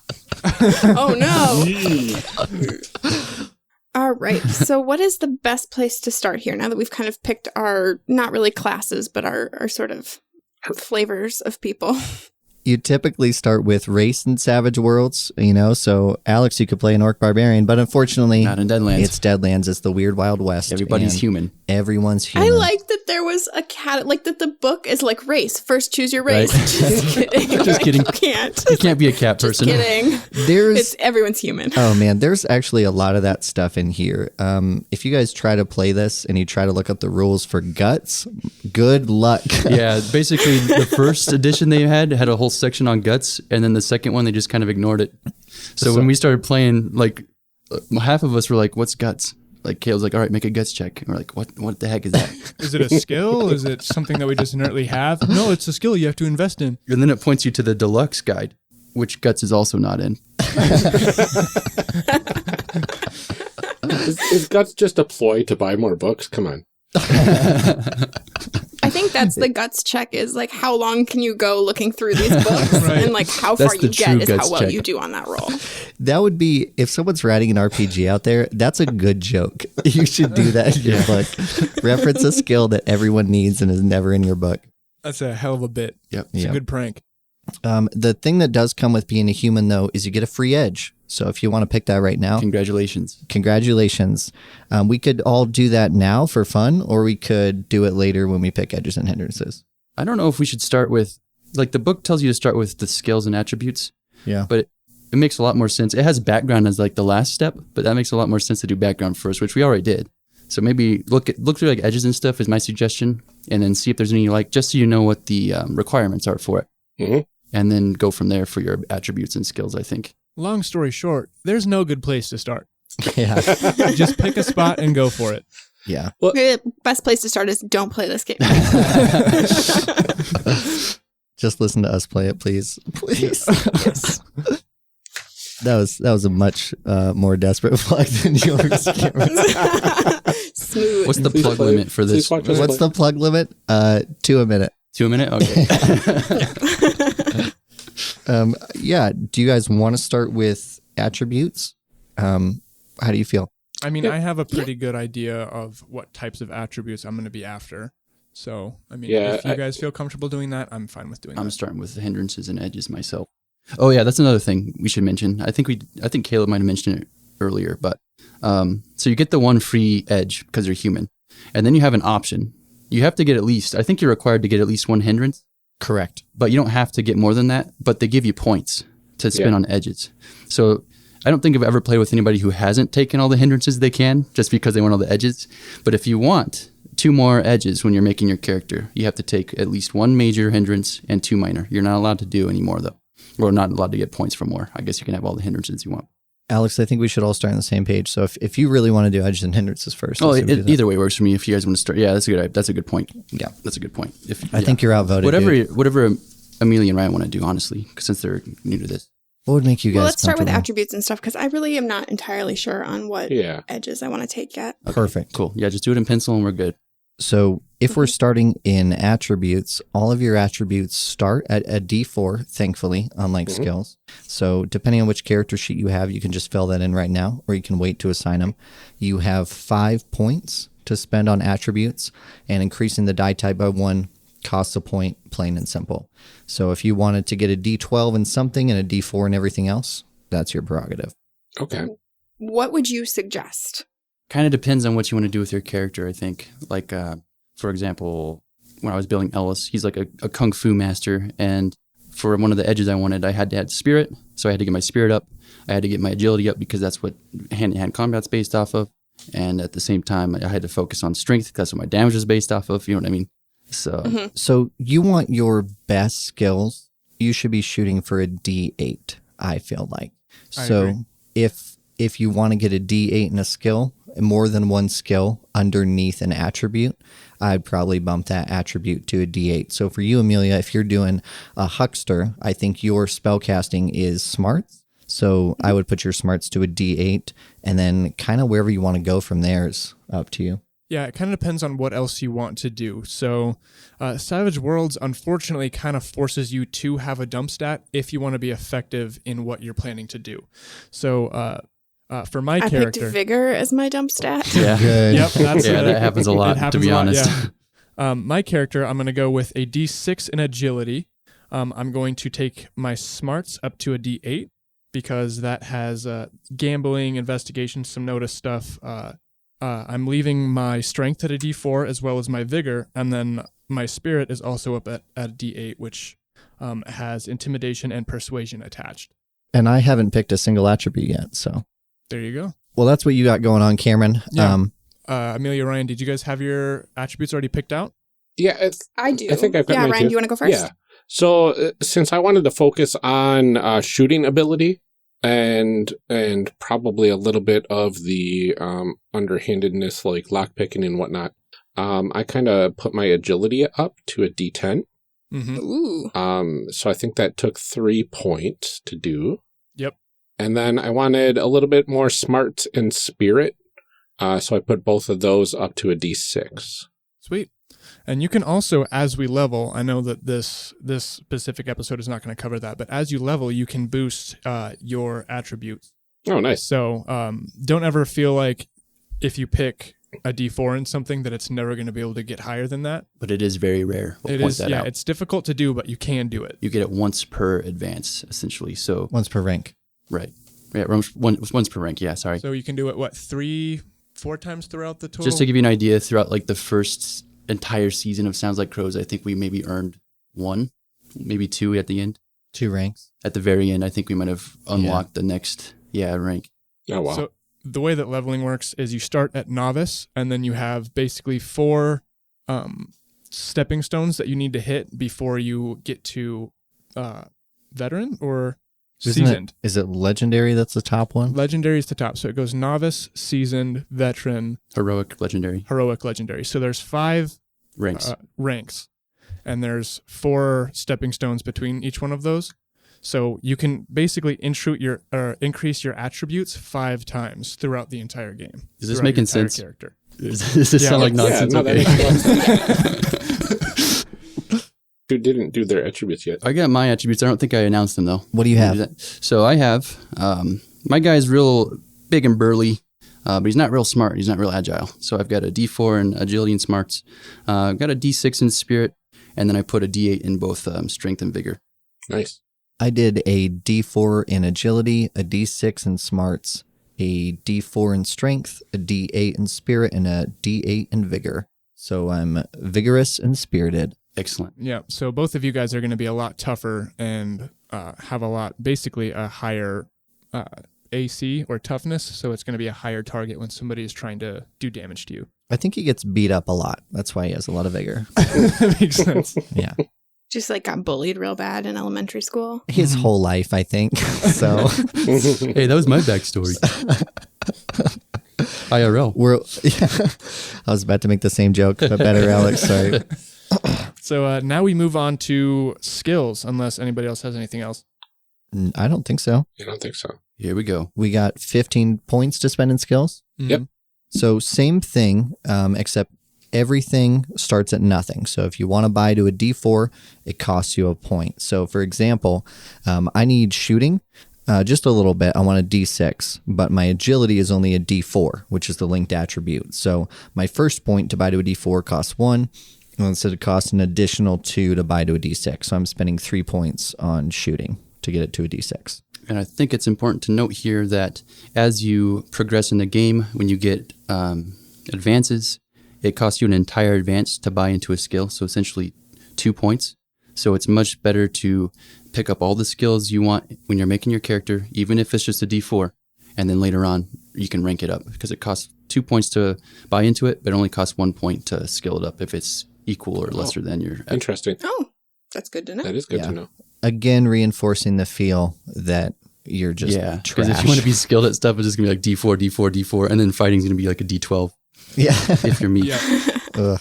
Oh no! Yee. All right. So, what is the best place to start here? Now that we've kind of picked our not really classes, but our sort of flavors of people. you typically start with race and Savage Worlds, so Alex, you could play an Orc Barbarian, but unfortunately, Not in Deadlands. it's Deadlands. It's the Weird Wild West. Everybody's and human. Everyone's human. I like that there was a cat, like that the book is like race. First, choose your race. Right. Just kidding. Just kidding. You can't. You can't be a cat Just person. kidding. There's Everyone's human. Oh man, there's actually a lot of that stuff in here. If you guys try to play this and you try to look up the rules for guts, good luck. Yeah, basically the first edition they had a whole section on guts, and then the second one they just kind of ignored it. So when we started playing, like half of us were like, "What's guts?" Like Caleb's like, "All right, make a guts check." And we're like, "What the heck is that?" Is it a skill? Is it something that we just inherently have? No, it's a skill you have to invest in. And then it points you to the deluxe guide, which guts is also not in. Is Guts just a ploy to buy more books? Come on. I think that's the guts check is like how long can you go looking through these books Right. and like how That's far the you get true is how guts well check. you do on that roll. That would be, if someone's writing an RPG out there, that's a good joke. You should do that in your book. Reference a skill that everyone needs and is never in your book. That's a hell of a bit. Yep. It's Yep. a good prank. The thing that does come with being a human, though, is you get a free edge. So if you want to pick that right now, Congratulations. congratulations. We could all do that now for fun, or we could do it later when we pick edges and hindrances. I don't know if we should start with, like, the book tells you to start with the skills and attributes, Yeah. but it makes a lot more sense. It has background as like the last step, but that makes a lot more sense to do background first, which we already did. So maybe look through like edges and stuff is my suggestion, and then see if there's any, like, just so you know what the requirements are for it. Mhm. And then go from there for your attributes and skills, I think. Long story short, there's no good place to start. Yeah. Just pick a spot and go for it. Yeah. The best place to start is don't play this game. Just listen to us play it, please. Please. Yes. That was a much more desperate plug than yours, Cameron. Smooth. What's the Please plug play- limit for this? please watch us What's the plug limit? 2 a minute. 2 a minute? Okay. Yeah. Do you guys want to start with attributes? How do you feel? I mean, I have a pretty good idea of what types of attributes I'm going to be after. So, I mean, Yeah, if you guys feel comfortable doing that, I'm fine with doing I'm that. starting with the hindrances and edges myself. Oh yeah, that's another thing we should mention. I think Caleb might have mentioned it earlier, but so you get the one free edge because you're human, and then you have an option. You have to get I think you're required to get at least one hindrance, Correct. but you don't have to get more than that. But they give you points to spend on edges. So I don't think I've ever played with anybody who hasn't taken all the hindrances they can just because they want all the edges. But if you want 2 more edges when you're making your character, you have to take at least 1 major hindrance and 2 minor. You're not allowed to do any more though. Or not allowed to get points for more. I guess you can have all the hindrances you want. Alex, I think we should all start on the same page. So if you really want to do edges and hindrances first. Oh, let's do that. either way works for me. If you guys want to start, yeah, that's a good point. Yeah. That's a good point. I think you're outvoted. dude. Whatever Amelia and Ryan want to do, honestly, since they're new to this. What would make you guys Well, let's start with comfortable? attributes and stuff because I really am not entirely sure on what Yeah. edges I want to take yet. Perfect. Cool. Yeah, just do it in pencil and we're good. So if we're starting in attributes, all of your attributes start at a D4, thankfully, unlike skills. So depending on which character sheet you have, you can just fill that in right now, or you can wait to assign them. You have 5 points to spend on attributes, and increasing the die type by 1 costs a point, plain and simple. So if you wanted to get a D12 in something and a D4 in everything else, that's your prerogative. Okay. What would you suggest? Kind of depends on what you want to do with your character, I think. Like, for example, when I was building Ellis, he's like a kung fu master, and for one of the edges I wanted, I had to add spirit, so I had to get my spirit up. I had to get my agility up because that's what hand-to-hand combat's based off of. And at the same time, I had to focus on strength because that's what my damage is based off of. You know what I mean? So, So you want your best skills, you should be shooting for a D8, I feel like. I So agree. if you want to get a D8 in a skill, more than one skill underneath an attribute, I'd probably bump that attribute to a D8. So for you, Amelia, if you're doing a huckster, I think your spellcasting is smarts. So I would put your smarts to a D8, and then kind of wherever you want to go from there is up to you. Yeah, it kind of depends on what else you want to do. So Savage Worlds, unfortunately, kind of forces you to have a dump stat if you want to be effective in what you're planning to do. So for my I character... picked Vigor as my dump stat. yeah. Good. Yep, that's Yeah, that happens a lot, it happens to be a lot, honest. yeah. My character, I'm going to go with a D6 in agility. I'm going to take my smarts up to a D8 because that has gambling, investigation, some notice stuff. I'm leaving my strength at a D4 as well as my vigor, and then my spirit is also up at a D8, which has intimidation and persuasion attached. And I haven't picked a single attribute yet, so. There you go. Well, that's what you got going on, Cameron. Yeah. Amelia, Ryan, did you guys have your attributes already picked out? Yeah, I do. I think I've got yeah, mine Ryan, too. do you want to go first? Yeah. So since I wanted to focus on shooting ability and probably a little bit of the underhandedness, like lockpicking and whatnot, I kind of put my agility up to a D10. Mm-hmm. Ooh. So I think that took 3 points to do. Yep. And then I wanted a little bit more smarts and spirit. So I put both of those up to a D6. Sweet. And you can also, as we level, I know that this specific episode is not going to cover that, but as you level, you can boost your attributes. Oh, nice. So don't ever feel like if you pick a D4 in something that it's never going to be able to get higher than that. But it is very rare. We'll It point is, that yeah, out. it's difficult to do, but you can do it. You get it once per advance, essentially. So, Once per rank. right. Yeah, once per rank. Yeah, sorry. So you can do it, 3-4 times throughout the total? Just to give you an idea, throughout like the first entire season of Sounds Like Crows, I think we maybe earned 1, maybe 2 at the end. 2 ranks. At the very end, I think we might have unlocked the next rank. Oh, wow. So the way that leveling works is you start at novice, and then you have basically 4 stepping stones that you need to hit before you get to veteran or seasoned. Is it legendary that's the top one? Legendary is the top. So it goes novice, seasoned, veteran, Heroic, legendary heroic, legendary. So there's 5 ranks. ranks, and there's 4 stepping stones between each one of those. So you can basically increase your attributes 5 times throughout the entire game. Is this throughout making your entire sense? Character. Does this sound like nonsense? Yeah, no, Okay. that makes sense. Who didn't do their attributes yet? I got my attributes. I don't think I announced them though. What do you have? So I have my guy's real big and burly, but he's not real smart. He's not real agile. So I've got a D4 in agility and smarts. I've got a D6 in spirit, and then I put a D8 in both strength and vigor. Nice. I did a D4 in agility, a D6 in smarts, a D4 in strength, a D8 in spirit, and a D8 in vigor. So I'm vigorous and spirited. Excellent. Yeah. So both of you guys are going to be a lot tougher and have basically a higher AC or toughness. So it's going to be a higher target when somebody is trying to do damage to you. I think he gets beat up a lot. That's why he has a lot of vigor. That makes sense. Yeah. Just like got bullied real bad in elementary school. His whole life, I think. So Hey, that was my backstory. IRL. I was about to make the same joke, but better, Alex. Sorry. So now we move on to skills, unless anybody else has anything else. I don't think so. I don't think so. Here we go. We got 15 points to spend in skills. Yep. So same thing, except everything starts at nothing. So if you want to buy to a D4, it costs you a point. So for example, I need shooting. just a little bit. I want a D6, but my agility is only a D4, which is the linked attribute. So my first point to buy to a D4 costs 1. Well, instead it costs an additional 2 to buy to a D6. So I'm spending 3 points on shooting to get it to a D6. And I think it's important to note here that as you progress in the game, when you get advances, it costs you an entire advance to buy into a skill. So essentially 2 points. So it's much better to pick up all the skills you want when you're making your character, even if it's just a D4. And then later on, you can rank it up because it costs 2 points to buy into it, but it only costs 1 point to skill it up if it's equal or lesser than your... Interesting. Oh, that's good to know. That is good to know. Again, reinforcing the feel that you're just because trash. if you want to be skilled at stuff, it's just going to be like D4, D4, D4, and then fighting's going to be like a D12 Yeah. if you're me. Ugh.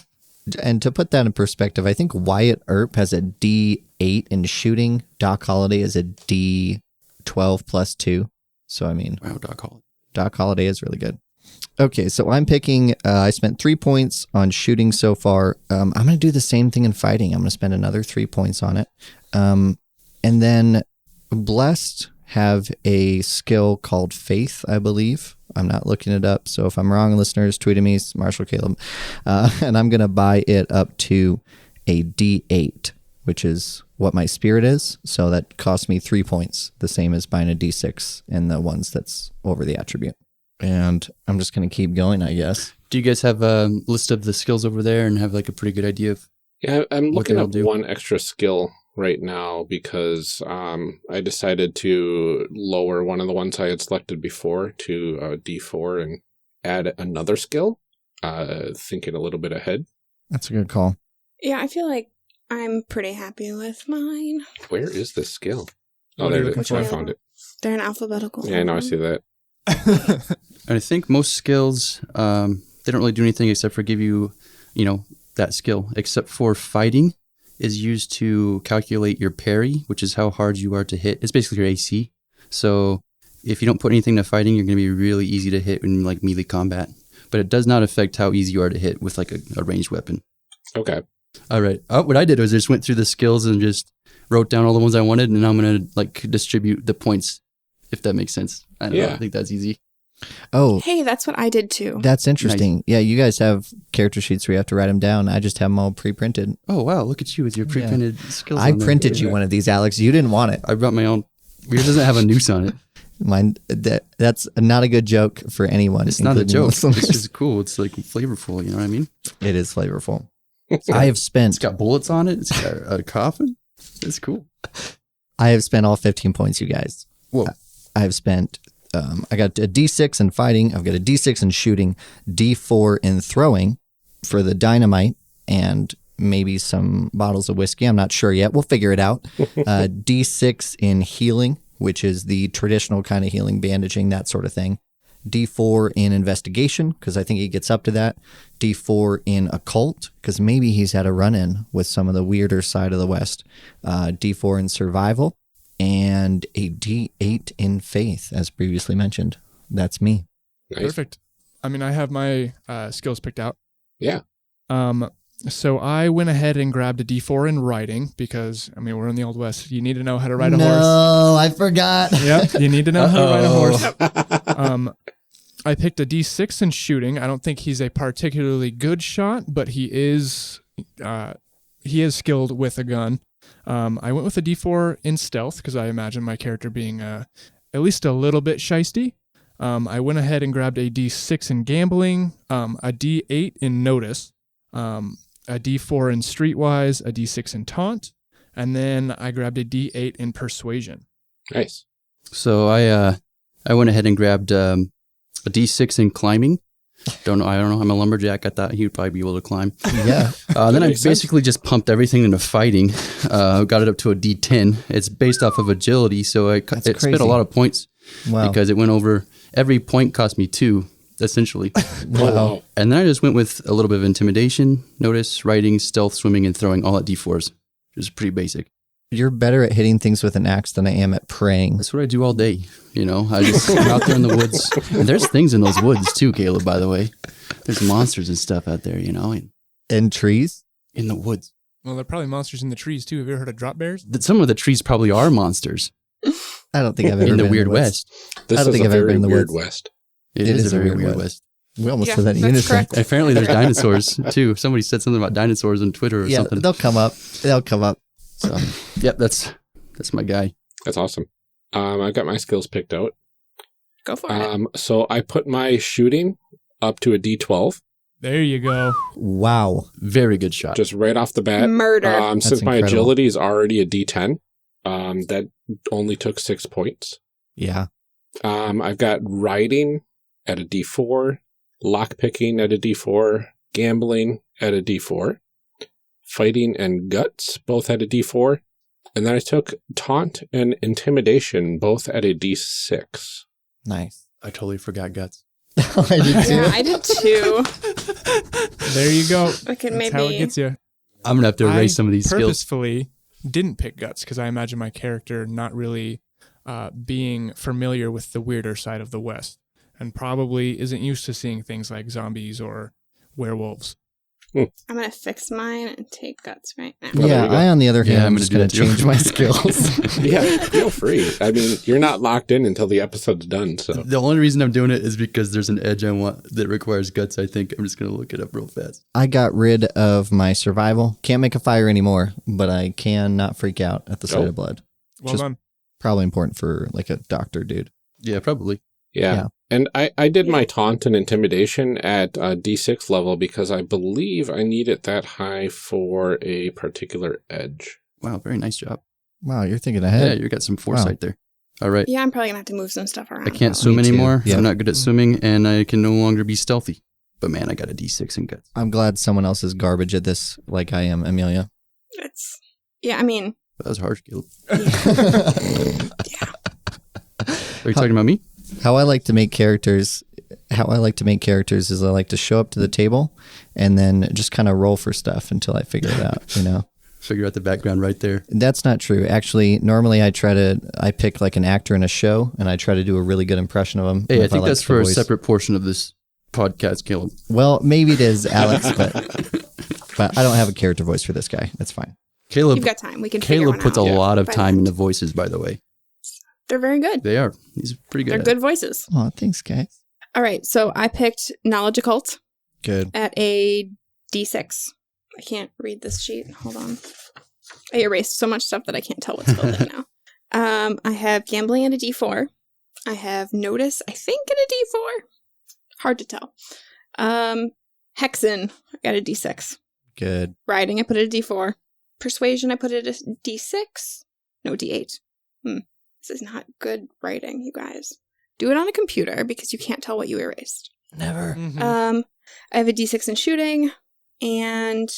And to put that in perspective, I think Wyatt Earp has a D8 in shooting. Doc Holliday is a D12 plus 2. So, I mean, Wow, Doc Holliday. Doc Holliday is really good. Okay, so I'm picking, I spent 3 points on shooting so far. I'm going to do the same thing in fighting. I'm going to spend another 3 points on it. And then Blessed have a skill called Faith, I believe. I'm not looking it up, so if I'm wrong, listeners, tweet at me, Marshall Caleb. And I'm going to buy it up to a D8, which is what my spirit is. So that costs me 3 points, the same as buying a D6 and the ones that's over the attribute. And I'm just going to keep going, I guess. Do you guys have a list of the skills over there and have like a pretty good idea of... Yeah, I'm what looking they'll up do? one extra skill right now because I decided to lower one of the ones I had selected before to D4 and add another skill, thinking a little bit ahead. That's a good call. Yeah, I feel like I'm pretty happy with mine. Where is this skill? What Oh, are there you it looking is. for? I found it. They're in alphabetical Yeah, I know, I order. see that. And I think most skills, they don't really do anything except for give you, that skill, except for fighting is used to calculate your parry, which is how hard you are to hit. It's basically your AC. So if you don't put anything to fighting, you're going to be really easy to hit in like melee combat. But it does not affect how easy you are to hit with like a ranged weapon. Okay. All right. What I did was I just went through the skills and just wrote down all the ones I wanted, and now I'm going to like distribute the points, if that makes sense. I don't know. I think that's easy. Oh, Hey, that's what I did too. that's interesting. Yeah, you guys have character sheets where you have to write them down. I just have them all pre-printed. Oh, wow. Look at you with your pre-printed skills. I on there. printed you one of these, Alex. You didn't want it. I brought my own. Yours doesn't have a noose on it. Mine. That's not a good joke for anyone. It's not a including joke. listeners. It's just cool. It's like flavorful. You know what I mean? It is flavorful. I have It's spent. got bullets on it. It's got a coffin. It's cool. I have spent all 15 points, you guys. Whoa. I have spent. I got a D6 in fighting. I've got a D6 in shooting, D4 in throwing for the dynamite, and maybe some bottles of whiskey. I'm not sure yet. We'll figure it out. D6 in healing, which is the traditional kind of healing, bandaging, that sort of thing. D4 in investigation, because I think he gets up to that. D4 in occult, because maybe he's had a run-in with some of the weirder side of the West. D4 in survival. And a D8 in faith, as previously mentioned. That's me. Nice. Perfect. I mean, I have my skills picked out. Yeah. So I went ahead and grabbed a D4 in writing because, I mean, we're in the Old West. You need to know how to ride a horse. No, I forgot. Yep, you need to know how to ride a horse. I picked a D6 in shooting. I don't think he's a particularly good shot, but he is skilled with a gun. I went with a D4 in stealth because I imagine my character being at least a little bit shisty. I went ahead and grabbed a D6 in gambling, a D8 in notice, a D4 in streetwise, a D6 in taunt, and then I grabbed a D8 in persuasion. Nice. So I went ahead and grabbed a D6 in climbing. I don't know. I'm a lumberjack. I thought he would probably be able to climb. Yeah. Then I makes sense. basically just pumped everything into fighting. Got it up to a D10. It's based off of agility, so it spent crazy. a lot of points Wow. because it went over. Every point cost me 2, essentially. Wow. And then I just went with a little bit of intimidation, notice, writing, stealth, swimming, and throwing all at D4s, which is pretty basic. You're better at hitting things with an axe than I am at praying. That's what I do all day. I just I'm out there in the woods. And there's things in those woods too, Caleb, by the way. There's monsters and stuff out there, And trees? in the woods. Well, there are probably monsters in the trees too. Have you ever heard of drop bears? Some of the trees probably are monsters. I don't think I've ever in the been Weird West. West. This I don't is think a I've ever very been in the weird woods. West. It is a very weird West. We almost Yeah, said that in that's unison. correct. Apparently, there's dinosaurs too. Somebody said something about dinosaurs on Twitter or Yeah, something. they'll come up. They'll come up. So, yep, that's my guy. That's awesome. I got my skills picked out. Go for it. So I put my shooting up to a D12, There you go. Wow. Very good shot. just right off the bat. Murder. Since my incredible. agility is already a D10, that only took 6 points. Yeah. I've got riding at a D4, lockpicking at a D4, gambling at a D4, fighting and guts both at a D4, and then I took taunt and intimidation both at a D6. Nice. I totally forgot guts. I did too. Yeah, I did too. There you go. I could That's how it maybe. gets you. I'm gonna have to erase some of these skills. Purposefully didn't pick guts because I imagine my character not really being familiar with the weirder side of the West and probably isn't used to seeing things like zombies or werewolves. I'm gonna fix mine and take guts right now. Well, there Yeah, you go. I, on the other hand, Yeah, I'm I'm gonna just do going that to too. change my skills. Yeah, feel free. I mean, you're not locked in until the episode's done, so. The only reason I'm doing it is because there's an edge I want that requires guts. I think I'm just gonna look it up real fast. I got rid of my survival. Can't make a fire anymore, but I can not freak out at the sight Oh. of blood. Well Just- done. Probably important for like a doctor dude. Yeah, probably. Yeah. Yeah. And I did my taunt and intimidation at D6 level because I believe I need it that high for a particular edge. Wow, very nice job. Wow, you're thinking Yeah, ahead. you got some foresight there. All right. Yeah, I'm probably gonna have to move some stuff around. I can't though. swim Me too. anymore. Yeah. I'm not good at swimming, and I can no longer be stealthy. But man, I got a D6 in guts. I'm glad someone else is garbage at this like I am, Amelia. It's yeah. I mean, That was harsh, Caleb. yeah. Are you talking about me? How I like to make characters is I like to show up to the table and then just kind of roll for stuff until I figure it out, you know. Figure out the background right there. That's not true. Actually, normally I pick like an actor in a show and I try to do a really good impression of them. Hey, I if think like that's the for a voice. separate portion of this podcast, Caleb. Well, maybe it is, Alex, but I don't have a character voice for this guy. That's fine. Caleb You've got time. We can. figure Caleb one puts a out. lot of By time then. into voices, by the way. They're very good. They are. He's pretty good. They're at good voices. Oh, thanks, guys. All right, so I picked knowledge occult Good. at a D6. I can't read this sheet. Hold on. I erased so much stuff that I can't tell what's filled in now. I have gambling at a D4. I have notice, I think, at a D4. Hard to tell. Hexen, I got a D6. Good. Riding, I put it at a D4. Persuasion, I put it at a D6. No, D8. This is not good writing, you guys. Do it on a computer because you can't tell what you erased. Never. Mhm. I have a D6 in shooting and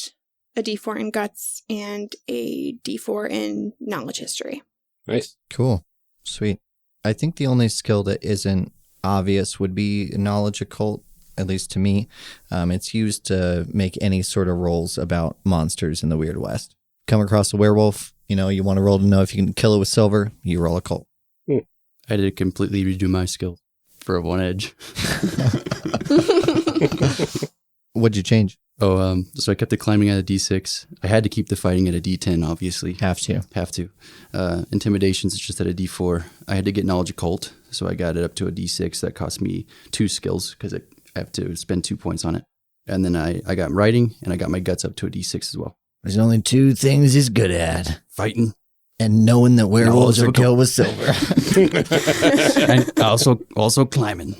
a D4 in guts and a D4 in knowledge history. Nice. Cool. Sweet. I think the only skill that isn't obvious would be knowledge occult, at least to me. It's used to make any sort of rolls about monsters in the Weird West. Come across a werewolf, you want to roll to know if you can kill it with silver, you roll occult. I had to completely redo my skill for one edge. What'd you change? So I kept the climbing at a D6. I had to keep the fighting at a D10, obviously. Have to. Have to. Intimidations is just at a D4. I had to get knowledge occult, so I got it up to a D6. That cost me 2 skills because I have to spend 2 points on it. And then I got writing, and I got my guts up to a D6 as well. There's only 2 things he's good at. Fighting. And knowing that werewolves Knowledge are occult. killed with silver. And also climbing.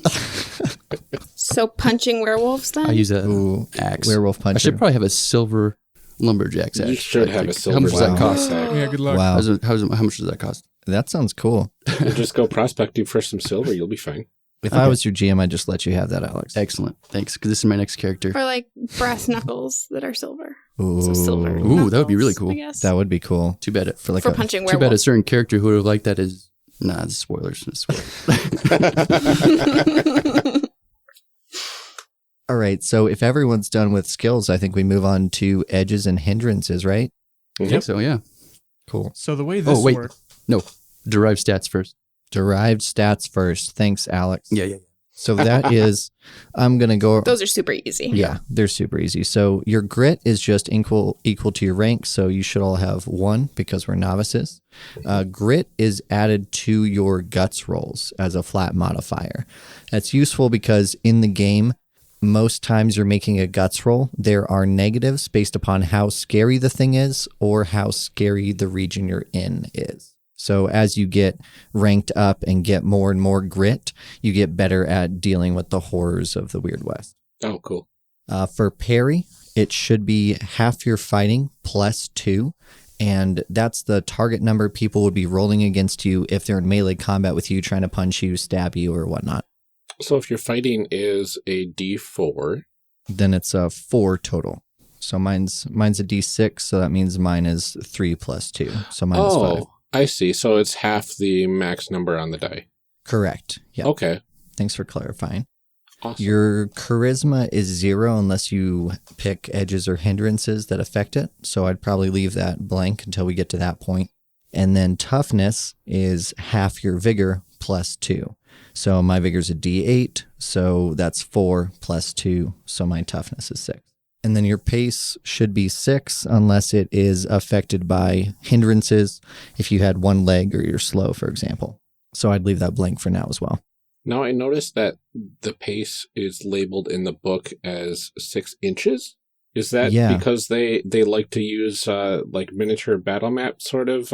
So punching werewolves then? I use a Ooh, axe. werewolf puncher. I should probably have a silver lumberjack's axe. You should I have a think. silver How much does that lumberjack's cost? axe. Yeah, good luck. Wow. How much does that cost? That sounds cool. You just go prospecting for some silver, you'll be fine. If Okay. I was your GM, I'd just let you have that, Alex. Excellent. Thanks, because this is my next character. Or like brass knuckles that are silver. Ooh, So silver. Ooh, that would be really knuckles, cool. I guess. That would be cool. Too bad it. For like For a, punching Too bad a werewolves. certain character who would have liked that is. Nah, it's spoilers. It's spoilers. All right. So if everyone's done with skills, I think we move on to edges and hindrances, right? I think so, yeah. Cool. So the way this Oh, wait. works, No, derived stats first. Derived stats first. Thanks, Alex. Yeah. So that is, I'm going to go. Those are super easy. Yeah, they're super easy. So your grit is just equal to your rank. So you should all have 1 because we're novices. Grit is added to your guts rolls as a flat modifier. That's useful because in the game, most times you're making a guts roll, there are negatives based upon how scary the thing is or how scary the region you're in is. So as you get ranked up and get more and more grit, you get better at dealing with the horrors of the Weird West. Oh, cool. For parry, it should be half your fighting plus 2. And that's the target number people would be rolling against you if they're in melee combat with you, trying to punch you, stab you, or whatnot. So if your fighting is a D4, then it's a 4 total. So mine's a D6, so that means mine is 3 plus 2. So mine is 5. I see. So it's half the max number on the die. Correct. Yeah. Okay. Thanks for clarifying. Awesome. Your charisma is 0 unless you pick edges or hindrances that affect it. So I'd probably leave that blank until we get to that point. And then toughness is half your vigor plus 2. So my vigor's a D8. So that's 4 plus 2. So my toughness is 6. And then your pace should be 6 unless it is affected by hindrances if you had one leg or you're slow, for example. So I'd leave that blank for now as well. Now I noticed that the pace is labeled in the book as 6 inches. Is that because they like to use like miniature battle map sort of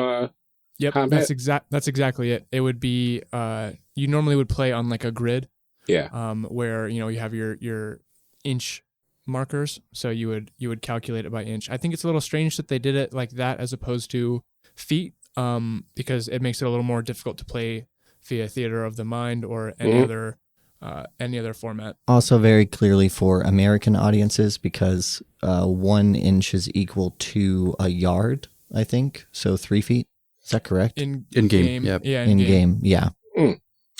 Yep, combat? that's exactly it. It would be you normally would play on like a grid. Yeah. Where you have your inch markers, so you would calculate it by inch. I think it's a little strange that they did it like that as opposed to feet, because it makes it a little more difficult to play via theater of the mind or any other format. Also very clearly for American audiences because 1 inch is equal to a yard, I think. So 3 feet. Is that correct? In game, yep. Yeah, in game, yeah.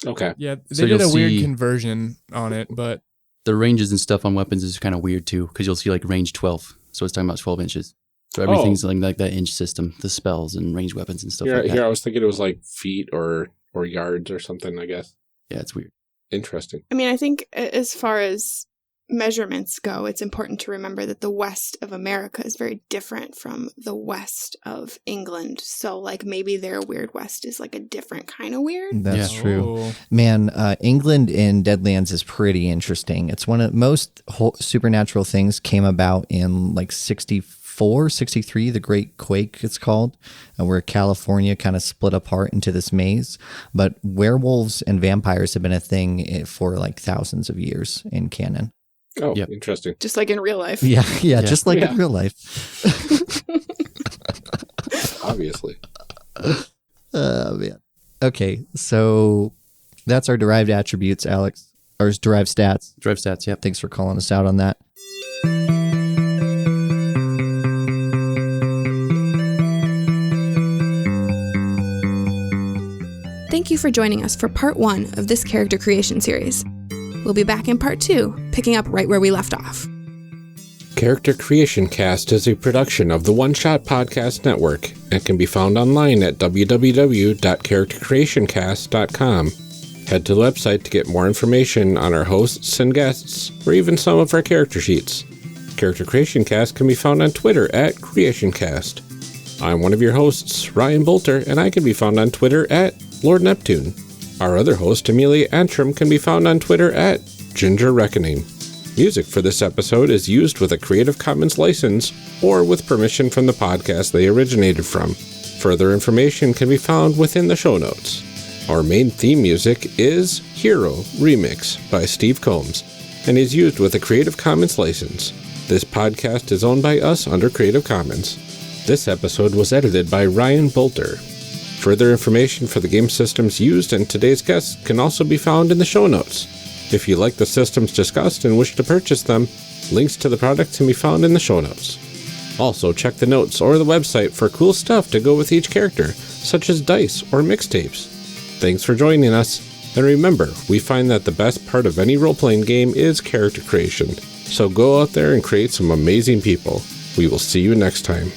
Okay. Yeah, they So did a weird see- conversion on it, but The ranges and stuff on weapons is kind of weird too, because you'll see like range 12. So it's talking about 12 inches. So everything's like that inch system, the spells and ranged weapons and stuff like that. Here, I was thinking it was like feet or yards or something, I guess. Yeah, it's weird. Interesting. I mean, I think as far as measurements go, it's important to remember that the west of America is very different from the west of England. So, like, maybe their Weird West is like a different kind of weird. That's Yeah. true. Oh. Man, England in Deadlands is pretty interesting. It's one of most supernatural things came about in like 64, 63, the Great Quake it's called, where California kind of split apart into this maze. But werewolves and vampires have been a thing for like thousands of years in canon. Oh, Yep. interesting. Just like in real life. Yeah, just like Yeah. in real life. Obviously. Man. Okay, so that's our derived attributes, Alex. Or derived stats. Drive stats, yep. Thanks for calling us out on that. Thank you for joining us for part 1 of this character creation series. We'll be back in part 2, picking up right where we left off. Character Creation Cast is a production of the One Shot Podcast Network and can be found online at www.charactercreationcast.com. Head to the website to get more information on our hosts and guests, or even some of our character sheets. Character Creation Cast can be found on Twitter at CreationCast. I'm one of your hosts, Ryan Bolter, and I can be found on Twitter at Lord Neptune. Our other host, Amelia Antrim, can be found on Twitter at Ginger Reckoning. Music for this episode is used with a Creative Commons license or with permission from the podcast they originated from. Further information can be found within the show notes. Our main theme music is Hero Remix by Steve Combs and is used with a Creative Commons license. This podcast is owned by us under Creative Commons. This episode was edited by Ryan Bolter. Further information for the game systems used and today's guests can also be found in the show notes. If you like the systems discussed and wish to purchase them, links to the products can be found in the show notes. Also, check the notes or the website for cool stuff to go with each character, such as dice or mixtapes. Thanks for joining us, and remember, we find that the best part of any role-playing game is character creation. So go out there and create some amazing people. We will see you next time.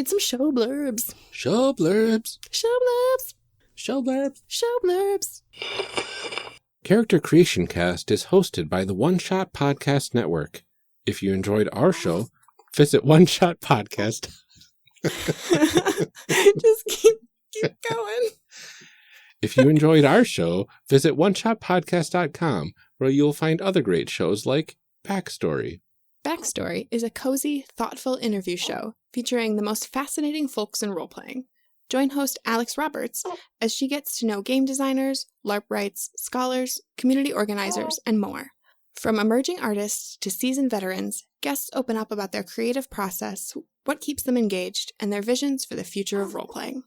need some show blurbs. Show blurbs. Show blurbs. Show blurbs. Show blurbs. Character Creation Cast is hosted by the One Shot Podcast Network. If you enjoyed our show, visit One Shot Podcast. Just keep going. If you enjoyed our show, visit oneshotpodcast.com, where you'll find other great shows like Backstory. Backstory is a cozy, thoughtful interview show featuring the most fascinating folks in role-playing. Join host Alex Roberts as she gets to know game designers, LARP writes, scholars, community organizers, and more. From emerging artists to seasoned veterans, guests open up about their creative process, what keeps them engaged, and their visions for the future of role-playing.